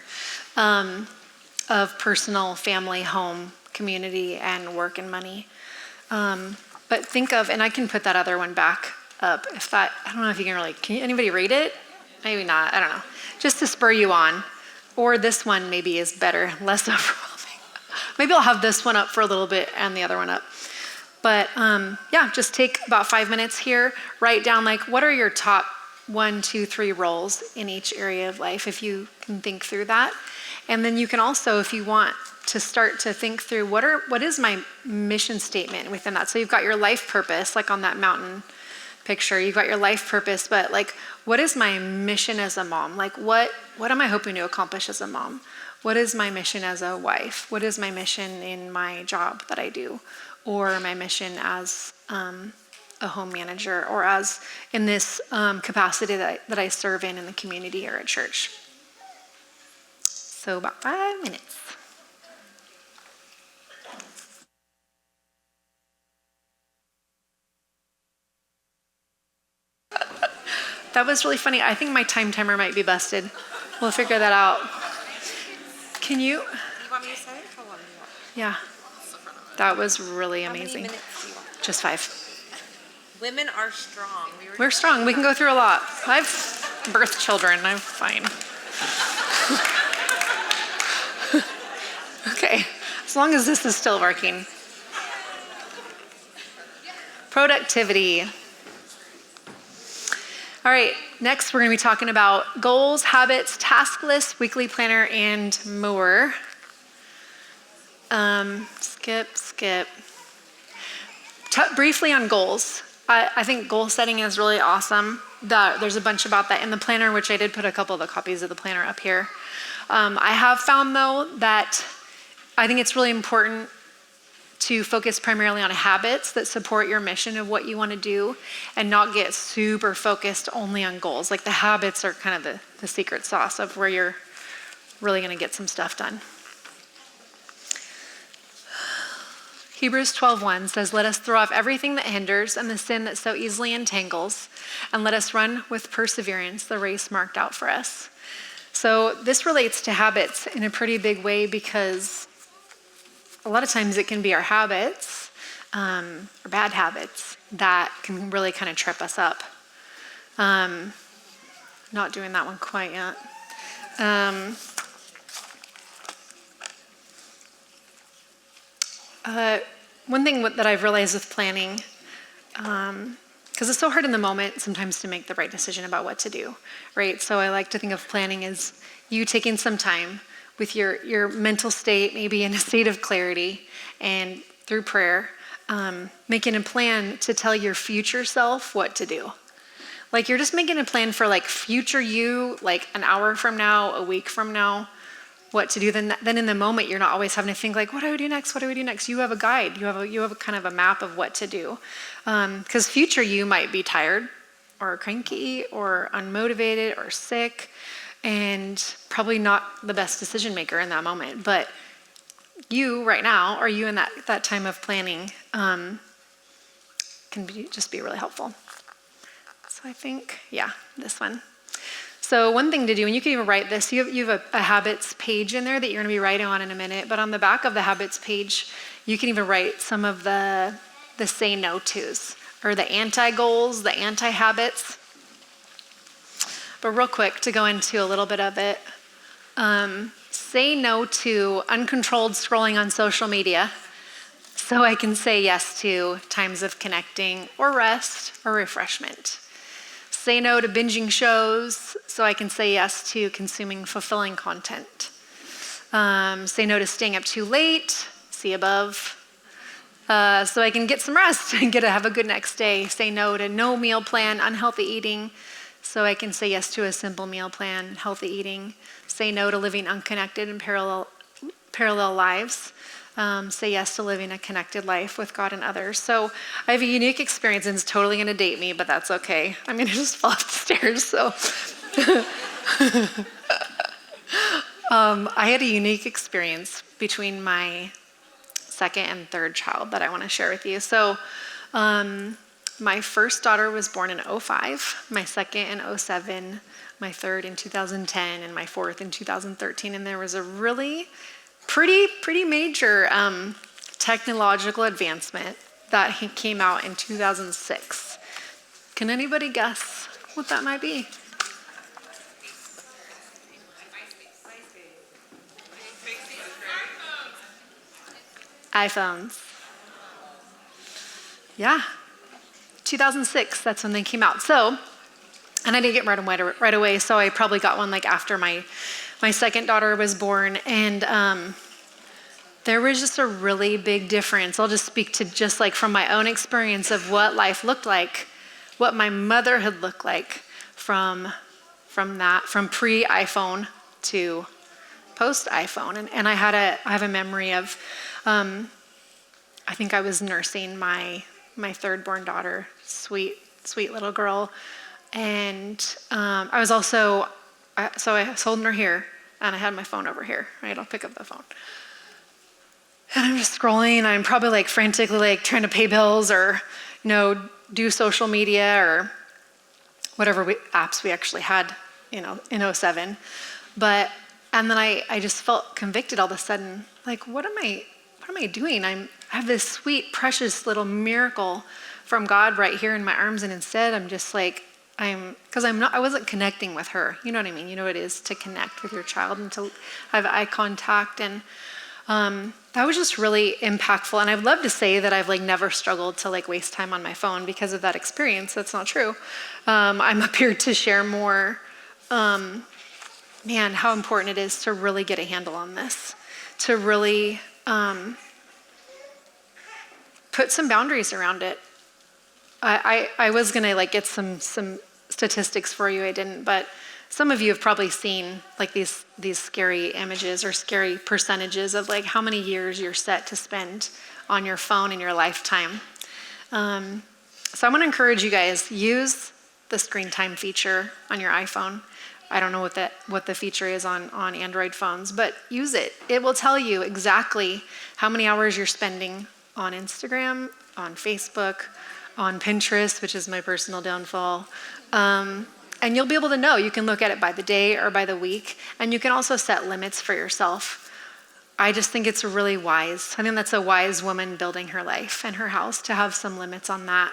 of personal, family, home, community, and work and money. But think of, and I can put that other one back up if that, I don't know if you can anybody read it? Maybe not, I don't know. Just to spur you on. Or this one maybe is better, less overwhelming. Maybe I'll have this one up for a little bit and the other one up. But yeah, just take about 5 minutes here, write down like, what are your top 1, 2, 3 roles in each area of life, if you can think through that. And then you can also, if you want, to start to think through what is my mission statement within that. So you've got your life purpose, like on that mountain picture, you've got your life purpose, but like, what is my mission as a mom? Like, what am I hoping to accomplish as a mom? What is my mission as a wife? What is my mission in my job that I do? Or my mission as a home manager, or as in this capacity that I serve in the community or at church. So about 5 minutes. That was really funny. I think my time timer might be busted. We'll figure that out. Can you? You want me to say it? How long do you want? Yeah. That was really amazing. How many minutes do you want? Just 5. Women are strong. We're strong. We can go through a lot. I've birthed children. I'm fine. Okay. As long as this is still working. Productivity. All right, next we're going to be talking about goals, habits, task lists, weekly planner, and more. Skip. Briefly on goals. I think goal setting is really awesome. There's a bunch about that in the planner, which I did put a couple of the copies of the planner up here. I have found, though, that I think it's really important to focus primarily on habits that support your mission of what you want to do, and not get super focused only on goals. Like, the habits are kind of the secret sauce of where you're really going to get some stuff done. Hebrews 12:1 says, "Let us throw off everything that hinders and the sin that so easily entangles, and let us run with perseverance the race marked out for us." So this relates to habits in a pretty big way, because a lot of times it can be our habits, or bad habits, that can really kind of trip us up. Not doing that one quite yet. One thing that I've realized with planning, because it's so hard in the moment sometimes to make the right decision about what to do, right? So I like to think of planning as you taking some time with your mental state, maybe in a state of clarity, and through prayer, making a plan to tell your future self what to do. Like you're just making a plan for like future you, like an hour from now, a week from now, what to do. Then in the moment, you're not always having to think like, what do I do next? What do I do next? You have a guide. You have a kind of a map of what to do. Because future you might be tired or cranky or unmotivated or sick and probably not the best decision maker in that moment. But you right now, or you in that time of planning, can just be really helpful. So I think, this one. So one thing to do, and you can even write this, you have a habits page in there that you're going to be writing on in a minute, but on the back of the habits page, you can even write some of the say no tos, or the anti-goals, the anti-habits. But real quick, to go into a little bit of it, say no to uncontrolled scrolling on social media, so I can say yes to times of connecting or rest or refreshment. Say no to binging shows, so I can say yes to consuming fulfilling content. Say no to staying up too late, see above, so I can get some rest and have a good next day. Say no to no meal plan, unhealthy eating, so I can say yes to a simple meal plan, healthy eating. Say no to living unconnected and parallel lives. Say yes to living a connected life with God and others. So I have a unique experience, and it's totally going to date me, but that's okay. I'm going to just fall up the stairs. So I had a unique experience between my second and third child that I want to share with you. So my first daughter was born in 2005, my second in 2007, my third in 2010, and my fourth in 2013. And there was a really pretty major technological advancement that came out in 2006. Can anybody guess what that might be? iPhones. Yeah. 2006, that's when they came out. So, and I didn't get right away, so I probably got one like after my second daughter was born, and there was just a really big difference. I'll just speak to just like from my own experience of what life looked like, what my motherhood looked like from pre-iPhone to post-iPhone. And I have a memory of, I think I was nursing my third born daughter, sweet little girl. And I was also, I was holding her here, and I had my phone over here, right? I'll pick up the phone. And I'm just scrolling, and I'm probably like frantically like trying to pay bills or, do social media or whatever apps we actually had, in 2007. And then I just felt convicted all of a sudden, like, what am I doing? I have this sweet, precious little miracle from God right here in my arms, and instead I'm just like, I wasn't connecting with her. You know what I mean? You know what it is to connect with your child and to have eye contact. And that was just really impactful. And I'd love to say that I've like never struggled to like waste time on my phone because of that experience. That's not true. I'm up here to share more, how important it is to really get a handle on this, to really put some boundaries around it. I was gonna like get some statistics for you. I didn't, but some of you have probably seen like these scary images or scary percentages of like how many years you're set to spend on your phone in your lifetime. So I want to encourage you guys, use the screen time feature on your iPhone. I don't know what the feature is on Android phones, but use it. It will tell you exactly how many hours you're spending on Instagram, on Facebook, on Pinterest, which is my personal downfall. And you'll be able to know. You can look at it by the day or by the week, and you can also set limits for yourself. I just think it's really wise. I think that's a wise woman building her life and her house to have some limits on that.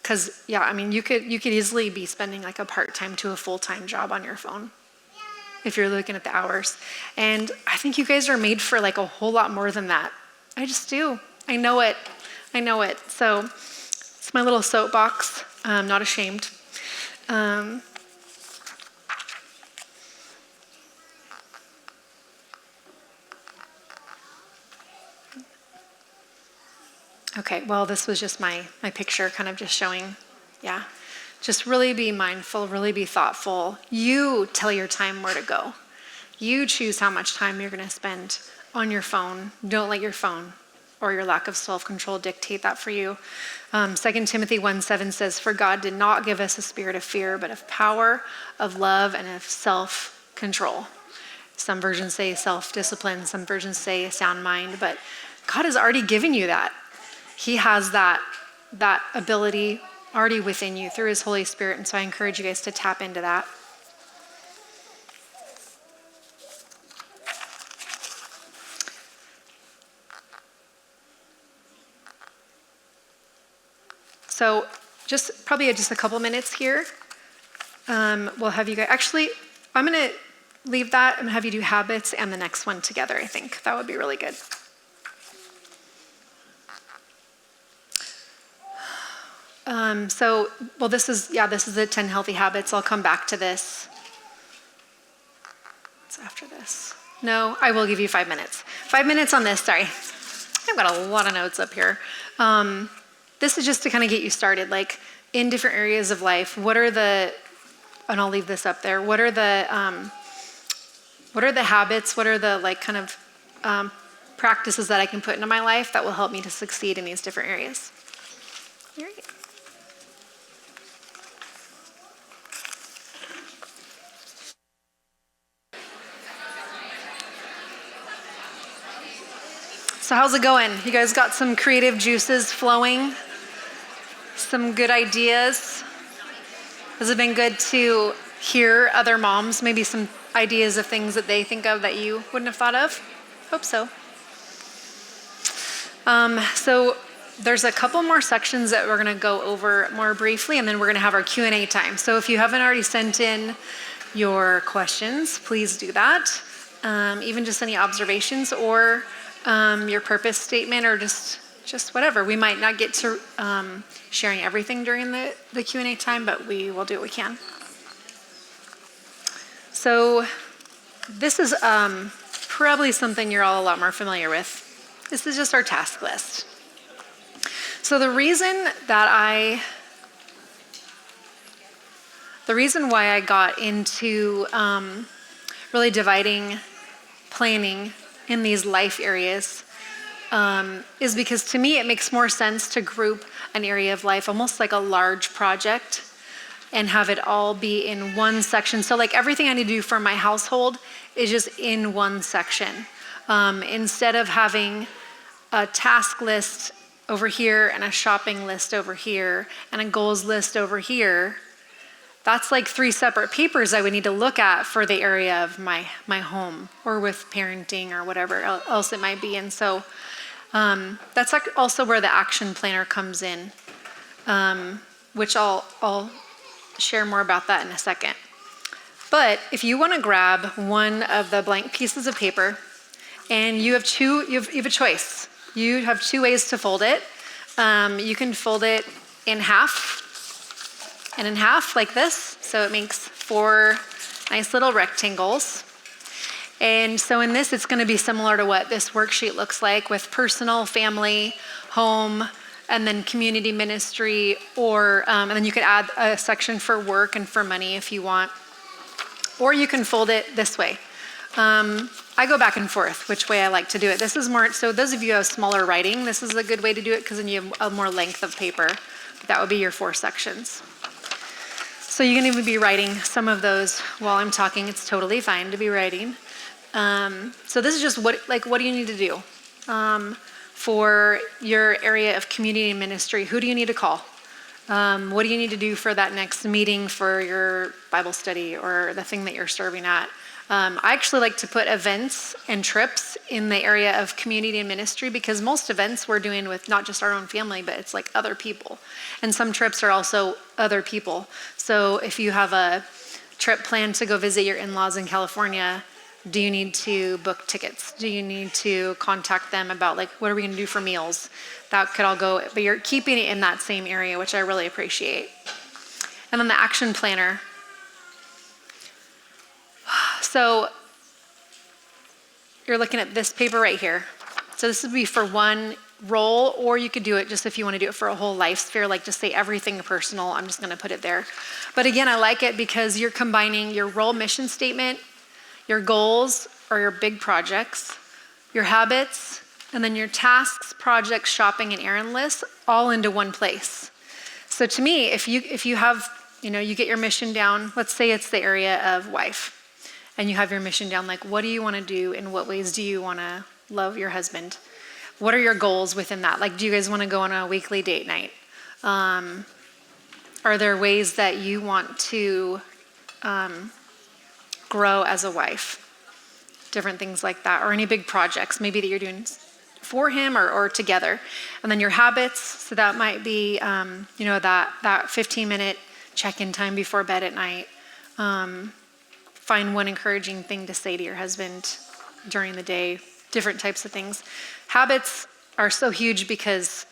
Because you could easily be spending like a part-time to a full-time job on your phone if you're looking at the hours. And I think you guys are made for like a whole lot more than that. I just do. I know it. So it's my little soapbox. I'm not ashamed. Okay, well, this was just my picture kind of just showing, just really be mindful, really be thoughtful. You tell your time where to go. You choose how much time you're going to spend on your phone. Don't let your phone or your lack of self-control dictate that for you. 2 Timothy 1:7 says, "For God did not give us a spirit of fear, but of power, of love, and of self-control." Some versions say self-discipline, some versions say a sound mind, but God has already given you that. He has that ability already within you through his Holy Spirit, and so I encourage you guys to tap into that. So probably just a couple minutes here. We'll have you guys, actually, I'm going to leave that. I'm going to have you do habits and the next one together, I think. That would be really good. This is the 10 healthy habits. I'll come back to this. What's after this? No, I will give you 5 minutes. 5 minutes on this, sorry. I've got a lot of notes up here. This is just to kind of get you started, like in different areas of life. And I'll leave this up there. What are the habits? What are the like kind of practices that I can put into my life that will help me to succeed in these different areas? All right. So how's it going? You guys got some creative juices flowing? Some good ideas? Has it been good to hear other moms, maybe some ideas of things that they think of that you wouldn't have thought of? Hope so. So there's a couple more sections that we're going to go over more briefly, and then we're going to have our Q&A time. So if you haven't already sent in your questions, please do that. Even just any observations or your purpose statement or just whatever. We might not get to sharing everything during the Q&A time, but we will do what we can. So this is probably something you're all a lot more familiar with. This is just our task list. So the reason why I got into really dividing planning in these life areas is because to me it makes more sense to group an area of life almost like a large project and have it all be in one section. So like everything I need to do for my household is just in one section. Instead of having a task list over here and a shopping list over here and a goals list over here, that's like 3 separate papers I would need to look at for the area of my home or with parenting or whatever else it might be. And so that's also where the action planner comes in, which I'll share more about that in a second. But if you want to grab one of the blank pieces of paper and you have a choice. You have 2 ways to fold it. You can fold it in half and in half like this. So it makes 4 nice little rectangles. And so in this, it's going to be similar to what this worksheet looks like with personal, family, home, and then community ministry, and then you could add a section for work and for money if you want. Or you can fold it this way. I go back and forth which way I like to do it. This is more, so those of you who have smaller writing, this is a good way to do it because then you have a more length of paper. That would be your 4 sections. So you can even be writing some of those while I'm talking. It's totally fine to be writing. So this is just what do you need to do? for your area of community and ministry. Who do you need to call? What do you need to do for that next meeting for your Bible study or the thing that you're serving at? I actually like to put events and trips in the area of community and ministry because most events we're doing with not just our own family, but it's like other people. And some trips are also other people. So if you have a trip planned to go visit your in-laws in California, do you need to book tickets? Do you need to contact them about like, what are we gonna do for meals? That could all go, but you're keeping it in that same area, which I really appreciate. And then the action planner. So you're looking at this paper right here. So this would be for one role, or you could do it just if you want to do it for a whole life sphere, like just say everything personal, I'm just going to put it there. But again, I like it because you're combining your role mission statement, your goals or your big projects, your habits, and then your tasks, projects, shopping, and errand lists all into one place. So to me, if you have, you get your mission down, let's say it's the area of wife, and you have your mission down, like what do you want to do? In what ways do you want to love your husband? What are your goals within that? Like, do you guys want to go on a weekly date night? Are there ways that you want to grow as a wife? Different things like that, or any big projects maybe that you're doing for him or together. And then your habits, so that might be, that 15-minute check-in time before bed at night. Find one encouraging thing to say to your husband during the day, different types of things. Habits are so huge because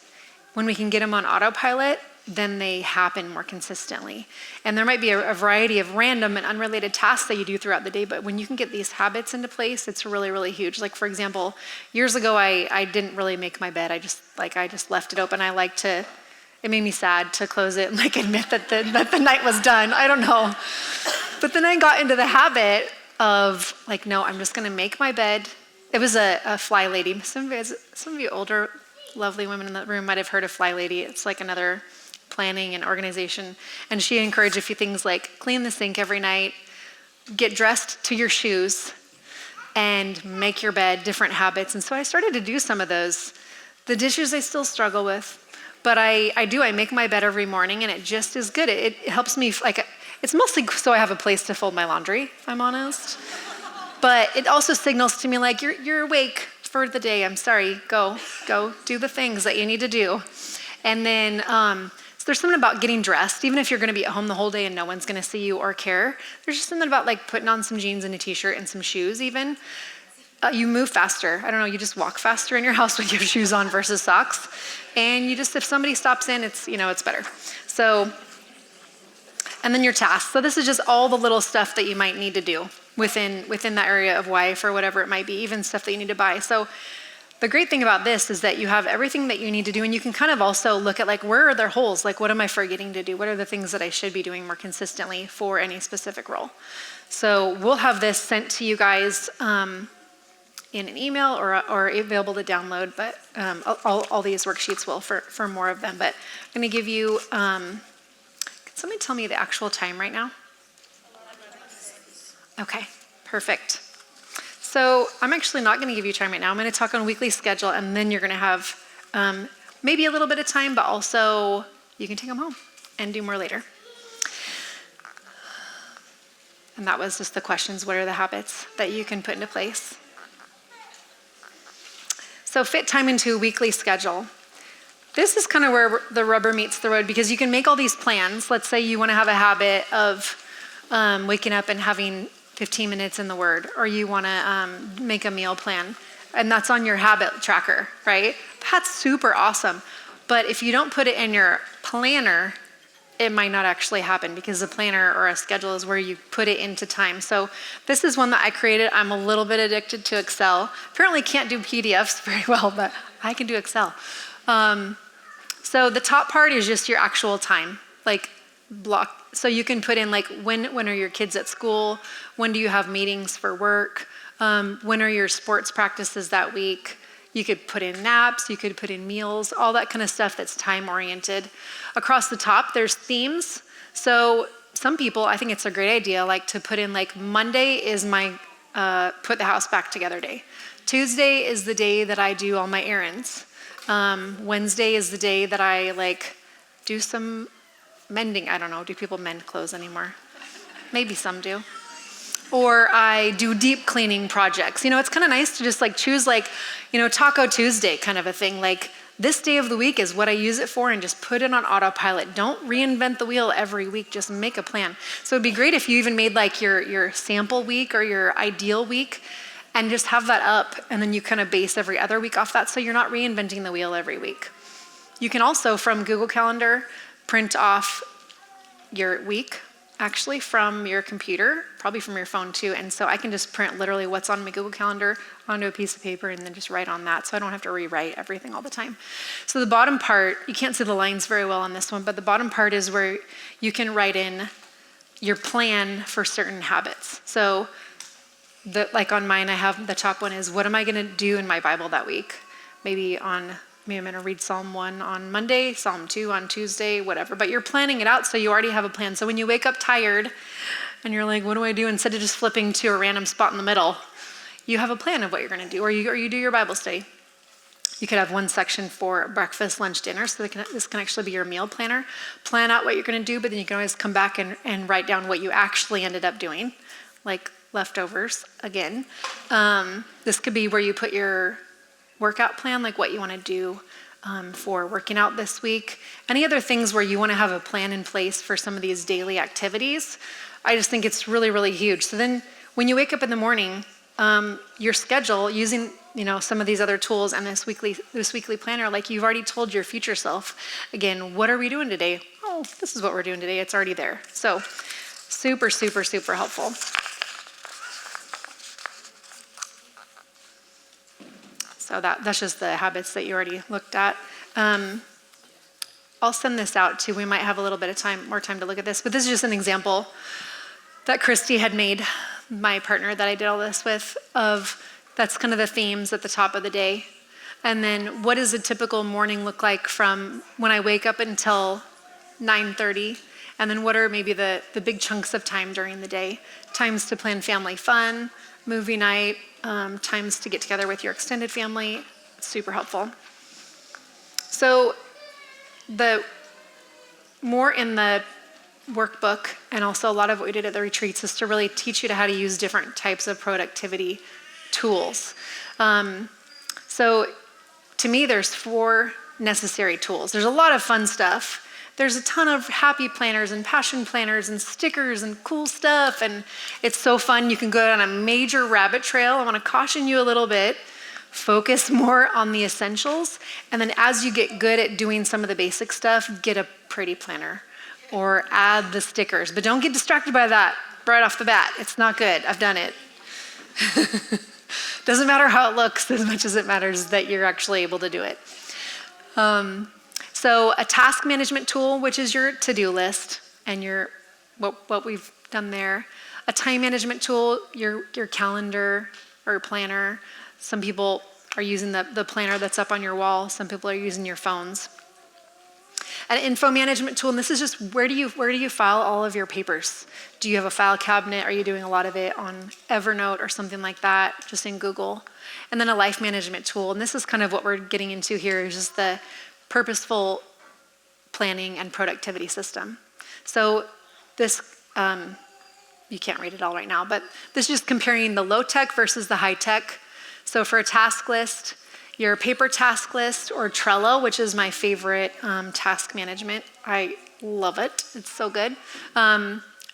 when we can get them on autopilot, then they happen more consistently. And there might be a variety of random and unrelated tasks that you do throughout the day, but when you can get these habits into place, it's really, really huge. Like for example, years ago, I didn't really make my bed. I just left it open. It made me sad to close it and admit that the night was done. I don't know. But then I got into the habit of no, I'm just gonna make my bed. It was a Fly Lady. Some of you older, lovely women in the room might have heard of Fly Lady. It's like another planning and organization. And she encouraged a few things like clean the sink every night, get dressed to your shoes, and make your bed, different habits. And so I started to do some of those. The dishes I still struggle with, but I make my bed every morning and it just is good. It helps me, it's mostly so I have a place to fold my laundry, if I'm honest. But it also signals to me you're awake for the day. I'm sorry, go do the things that you need to do. And then, so there's something about getting dressed, even if you're gonna be at home the whole day and no one's gonna see you or care. There's just something about putting on some jeans and a t-shirt and some shoes even. You move faster. I don't know, you just walk faster in your house with your shoes on versus socks. And if somebody stops in, it's better. So, and then your tasks. So this is just all the little stuff that you might need to do within that area of wife or whatever it might be, even stuff that you need to buy. So the great thing about this is that you have everything that you need to do, and you can kind of also look at where are there holes? What am I forgetting to do? What are the things that I should be doing more consistently for any specific role? So we'll have this sent to you guys in an email or available to download, but all these worksheets will for more of them. But I'm going to give you, can somebody tell me the actual time right now? Okay, perfect. So I'm actually not going to give you time right now. I'm going to talk on weekly schedule, and then you're going to have maybe a little bit of time, but also you can take them home and do more later. And that was just the questions. What are the habits that you can put into place? So fit time into a weekly schedule. This is kind of where the rubber meets the road, because you can make all these plans. Let's say you want to have a habit of waking up and having 15 minutes in the Word, or you want to make a meal plan, and that's on your habit tracker, right? That's super awesome. But if you don't put it in your planner, it might not actually happen, because a planner or a schedule is where you put it into time. So this is one that I created. I'm a little bit addicted to Excel. Apparently can't do PDFs very well, but I can do Excel. So the top part is just your actual time, block. So you can put in when are your kids at school? When do you have meetings for work? When are your sports practices that week? You could put in naps, you could put in meals, all that kind of stuff that's time oriented. Across the top, there's themes. So some people, I think it's a great idea, to put in Monday is my put the house back together day. Tuesday is the day that I do all my errands. Wednesday is the day that I do some mending. I don't know, do people mend clothes anymore? Maybe some do. Or I do deep cleaning projects. It's kind of nice to just choose Taco Tuesday kind of a thing. This day of the week is what I use it for, and just put it on autopilot. Don't reinvent the wheel every week, just make a plan. So it'd be great if you even made your sample week or your ideal week and just have that up, and then you kind of base every other week off that so you're not reinventing the wheel every week. You can also, from Google Calendar, print off your week, actually, from your computer, probably from your phone too. And so I can just print literally what's on my Google Calendar onto a piece of paper and then just write on that, so I don't have to rewrite everything all the time. So the bottom part, you can't see the lines very well on this one, but the bottom part is where you can write in your plan for certain habits. So on mine, I have the top one is, what am I gonna do in my Bible that week? Maybe I'm gonna read Psalm 1 on Monday, Psalm 2 on Tuesday, whatever. But you're planning it out, so you already have a plan. So when you wake up tired and you're like, what do I do? Instead of just flipping to a random spot in the middle, you have a plan of what you're gonna do, or you do your Bible study. You could have one section for breakfast, lunch, dinner, so this can actually be your meal planner. Plan out what you're gonna do, but then you can always come back and write down what you actually ended up doing, like leftovers again. This could be where you put your workout plan, like what you want to do for working out this week. Any other things where you want to have a plan in place for some of these daily activities. I just think it's really, really huge. So then when you wake up in the morning, your schedule using some of these other tools and this weekly planner, you've already told your future self, again, what are we doing today? Oh, this is what we're doing today. It's already there. So super, super, super helpful. So that's just the habits that you already looked at. I'll send this out too. We might have a little bit of more time to look at this, but this is just an example that Christy had made, my partner that I did all this with, that's kind of the themes at the top of the day. And then what does a typical morning look like from when I wake up until 9:30? And then what are maybe the big chunks of time during the day? Times to plan family fun, movie night, times to get together with your extended family. It's super helpful. So the more in the workbook, and also a lot of what we did at the retreats, is to really teach you how to use different types of productivity tools. So to me, there's 4 necessary tools. There's a lot of fun stuff. There's a ton of happy planners and passion planners and stickers and cool stuff, and it's so fun. You can go down a major rabbit trail. I want to caution you a little bit. Focus more on the essentials, and then as you get good at doing some of the basic stuff, get a pretty planner or add the stickers. But don't get distracted by that right off the bat. It's not good. I've done it. Doesn't matter how it looks as much as it matters that you're actually able to do it. So a task management tool, which is your to-do list and what we've done there. A time management tool, your calendar or planner. Some people are using the planner that's up on your wall. Some people are using your phones. An info management tool, and this is just where do you file all of your papers? Do you have a file cabinet? Are you doing a lot of it on Evernote or something like that, just in Google? And then a life management tool, and this is kind of what we're getting into here, is just the Purposeful planning and productivity system. So this, you can't read it all right now, but this is just comparing the low tech versus the high tech. So for a task list, your paper task list or Trello, which is my favorite task management. I love it. It's so good.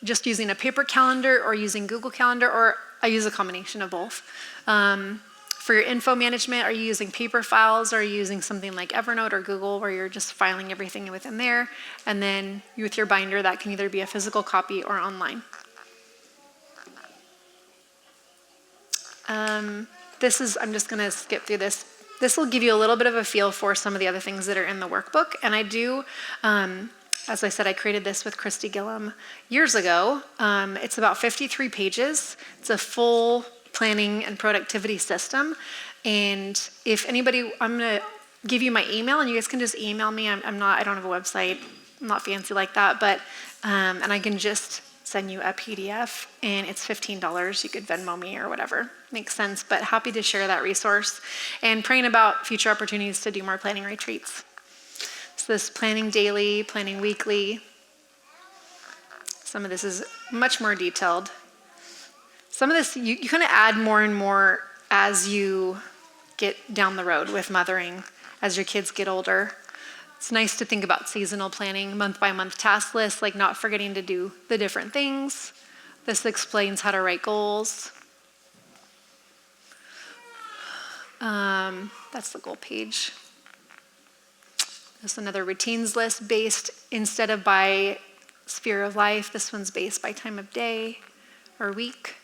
Just using a paper calendar or using Google Calendar, or I use a combination of both. For your info management, are you using paper files, or are you using something like Evernote or Google where you're just filing everything within there? And then with your binder, that can either be a physical copy or online. I'm just gonna skip through this. This will give you a little bit of a feel for some of the other things that are in the workbook. And I do, as I said, I created this with Christy Gillum years ago. It's about 53 pages. It's a full planning and productivity system. And if anybody, I'm gonna give you my email and you guys can just email me. I don't have a website. I'm not fancy like that, but, and I can just send you a PDF, and it's $15. You could Venmo me or whatever makes sense, but happy to share that resource and praying about future opportunities to do more planning retreats. So this planning daily, planning weekly. Some of this is much more detailed. Some of this, you kind of add more and more as you get down the road with mothering, as your kids get older. It's nice to think about seasonal planning, month-by-month task lists, like not forgetting to do the different things. This explains how to write goals. That's the goal page. There's another routines list based, instead of by sphere of life, this one's based by time of day or week,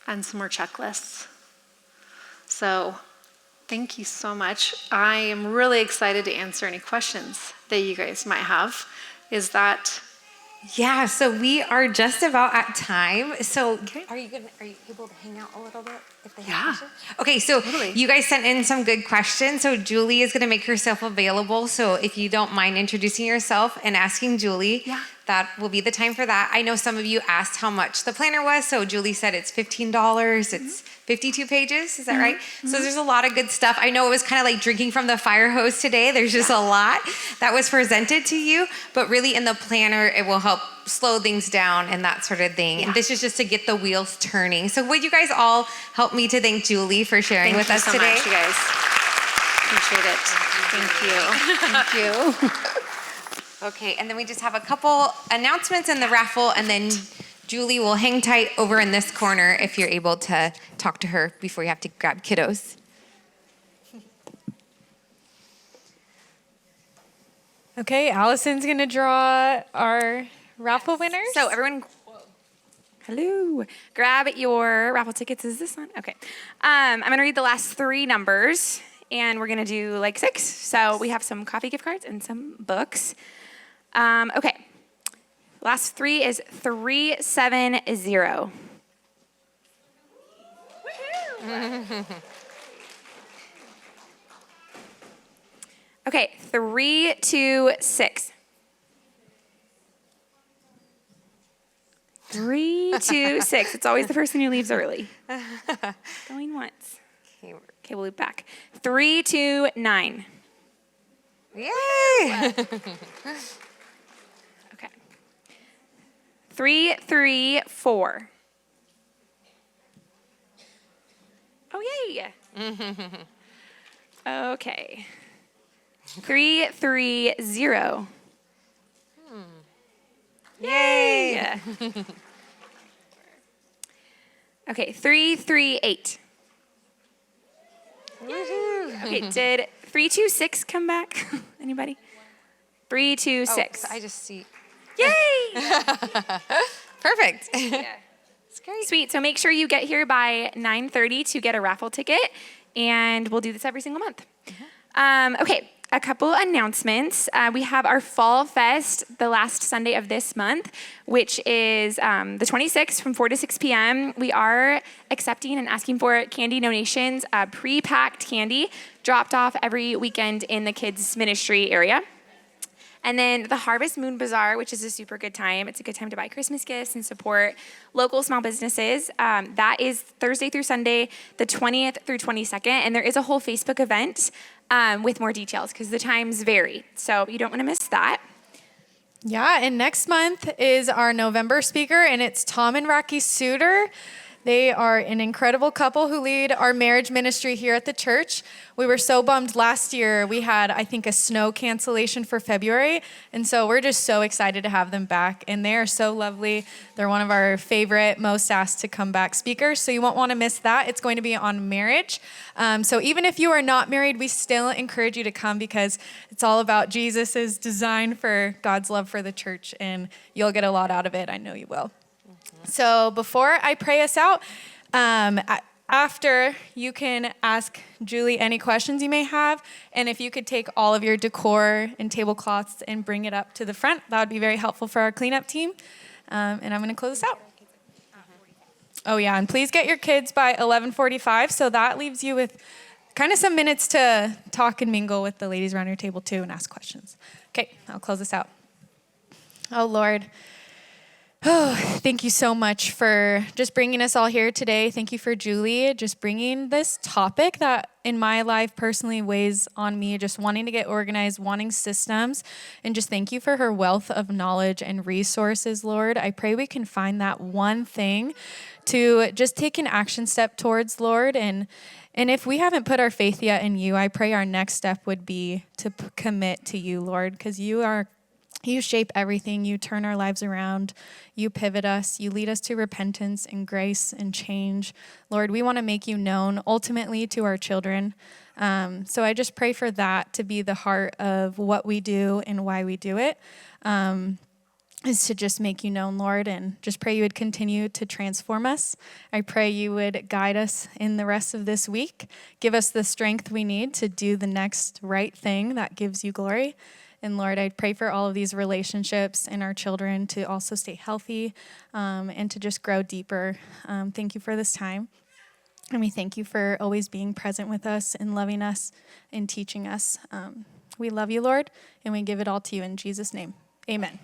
and some more checklists. So thank you so much. I am really excited to answer any questions that you guys might have. Is that... Yeah, so we are just about at time. So are you able to hang out a little bit if they have questions? Okay, so you guys sent in some good questions. So Julie is going to make herself available. So if you don't mind introducing yourself and asking Julie, that will be the time for that. I know some of you asked how much the planner was. So Julie said it's $15. It's 52 pages. Is that right? So there's a lot of good stuff. I know it was kind of like drinking from the fire hose today. There's just a lot that was presented to you. But really in the planner, it will help slow things down and that sort of thing. And this is just to get the wheels turning. So would you guys all help me to thank Julie for sharing with us today? Thank you so much, you guys. Appreciate it. Thank you. Okay, and then we just have a couple announcements in the raffle, and then Julie will hang tight over in this corner if you're able to talk to her before you have to grab kiddos. Okay, Allison's gonna draw our raffle winners. So everyone, hello, grab your raffle tickets. Is this one? Okay. I'm gonna read the last three numbers, and we're gonna do like 6. So we have some coffee gift cards and some books. Okay. Last 3 is 370. Okay, 326. 326. It's always the person who leaves early. Going once. Okay, we'll loop back. 329. Yay! Okay. 334. Oh, yay! Okay. 330. Yay! Okay, 338. Okay, did 326 come back? Anybody? 326. I just see. Yay! Perfect. Yeah. It's great. Sweet. So make sure you get here by 9:30 to get a raffle ticket, and we'll do this every single month. Okay, a couple announcements. We have our Fall Fest the last Sunday of this month, which is the 26th from 4 to 6 p.m. We are accepting and asking for candy donations, pre-packed candy dropped off every weekend in the kids' ministry area. And then the Harvest Moon Bazaar, which is a super good time. It's a good time to buy Christmas gifts and support local small businesses. That is Thursday through Sunday, the 20th through 22nd. And there is a whole Facebook event with more details because the times vary. So you don't want to miss that. Yeah, and next month is our November speaker, and it's Tom and Rocky Suter. They are an incredible couple who lead our marriage ministry here at the church. We were so bummed last year. We had, I think, a snow cancellation for February. And so we're just so excited to have them back. And they are so lovely. They're one of our favorite, most asked to come back speakers. So you won't want to miss that. It's going to be on marriage. So even if you are not married, we still encourage you to come because it's all about Jesus' design for God's love for the church. And you'll get a lot out of it. I know you will. So before I pray us out, after you can ask Julie any questions you may have, and if you could take all of your decor and tablecloths and bring it up to the front, that would be very helpful for our cleanup team. And I'm going to close this out. Oh yeah, and please get your kids by 11:45. So that leaves you with kind of some minutes to talk and mingle with the ladies around your table too and ask questions. Okay, I'll close this out. Oh Lord. Oh, thank you so much for just bringing us all here today. Thank you for Julie, just bringing this topic that in my life personally weighs on me, just wanting to get organized, wanting systems, and just thank you for her wealth of knowledge and resources, Lord. I pray we can find that one thing to just take an action step towards, Lord. And if we haven't put our faith yet in you, I pray our next step would be to commit to you, Lord, because you shape everything. You turn our lives around. You pivot us. You lead us to repentance and grace and change. Lord, we want to make you known ultimately to our children. So I just pray for that to be the heart of what we do and why we do it, is to just make you known, Lord, and just pray you would continue to transform us. I pray you would guide us in the rest of this week. Give us the strength we need to do the next right thing that gives you glory. And Lord, I pray for all of these relationships and our children to also stay healthy and to just grow deeper. Thank you for this time. And we thank you for always being present with us and loving us and teaching us. We love you, Lord, and we give it all to you in Jesus' name. Amen.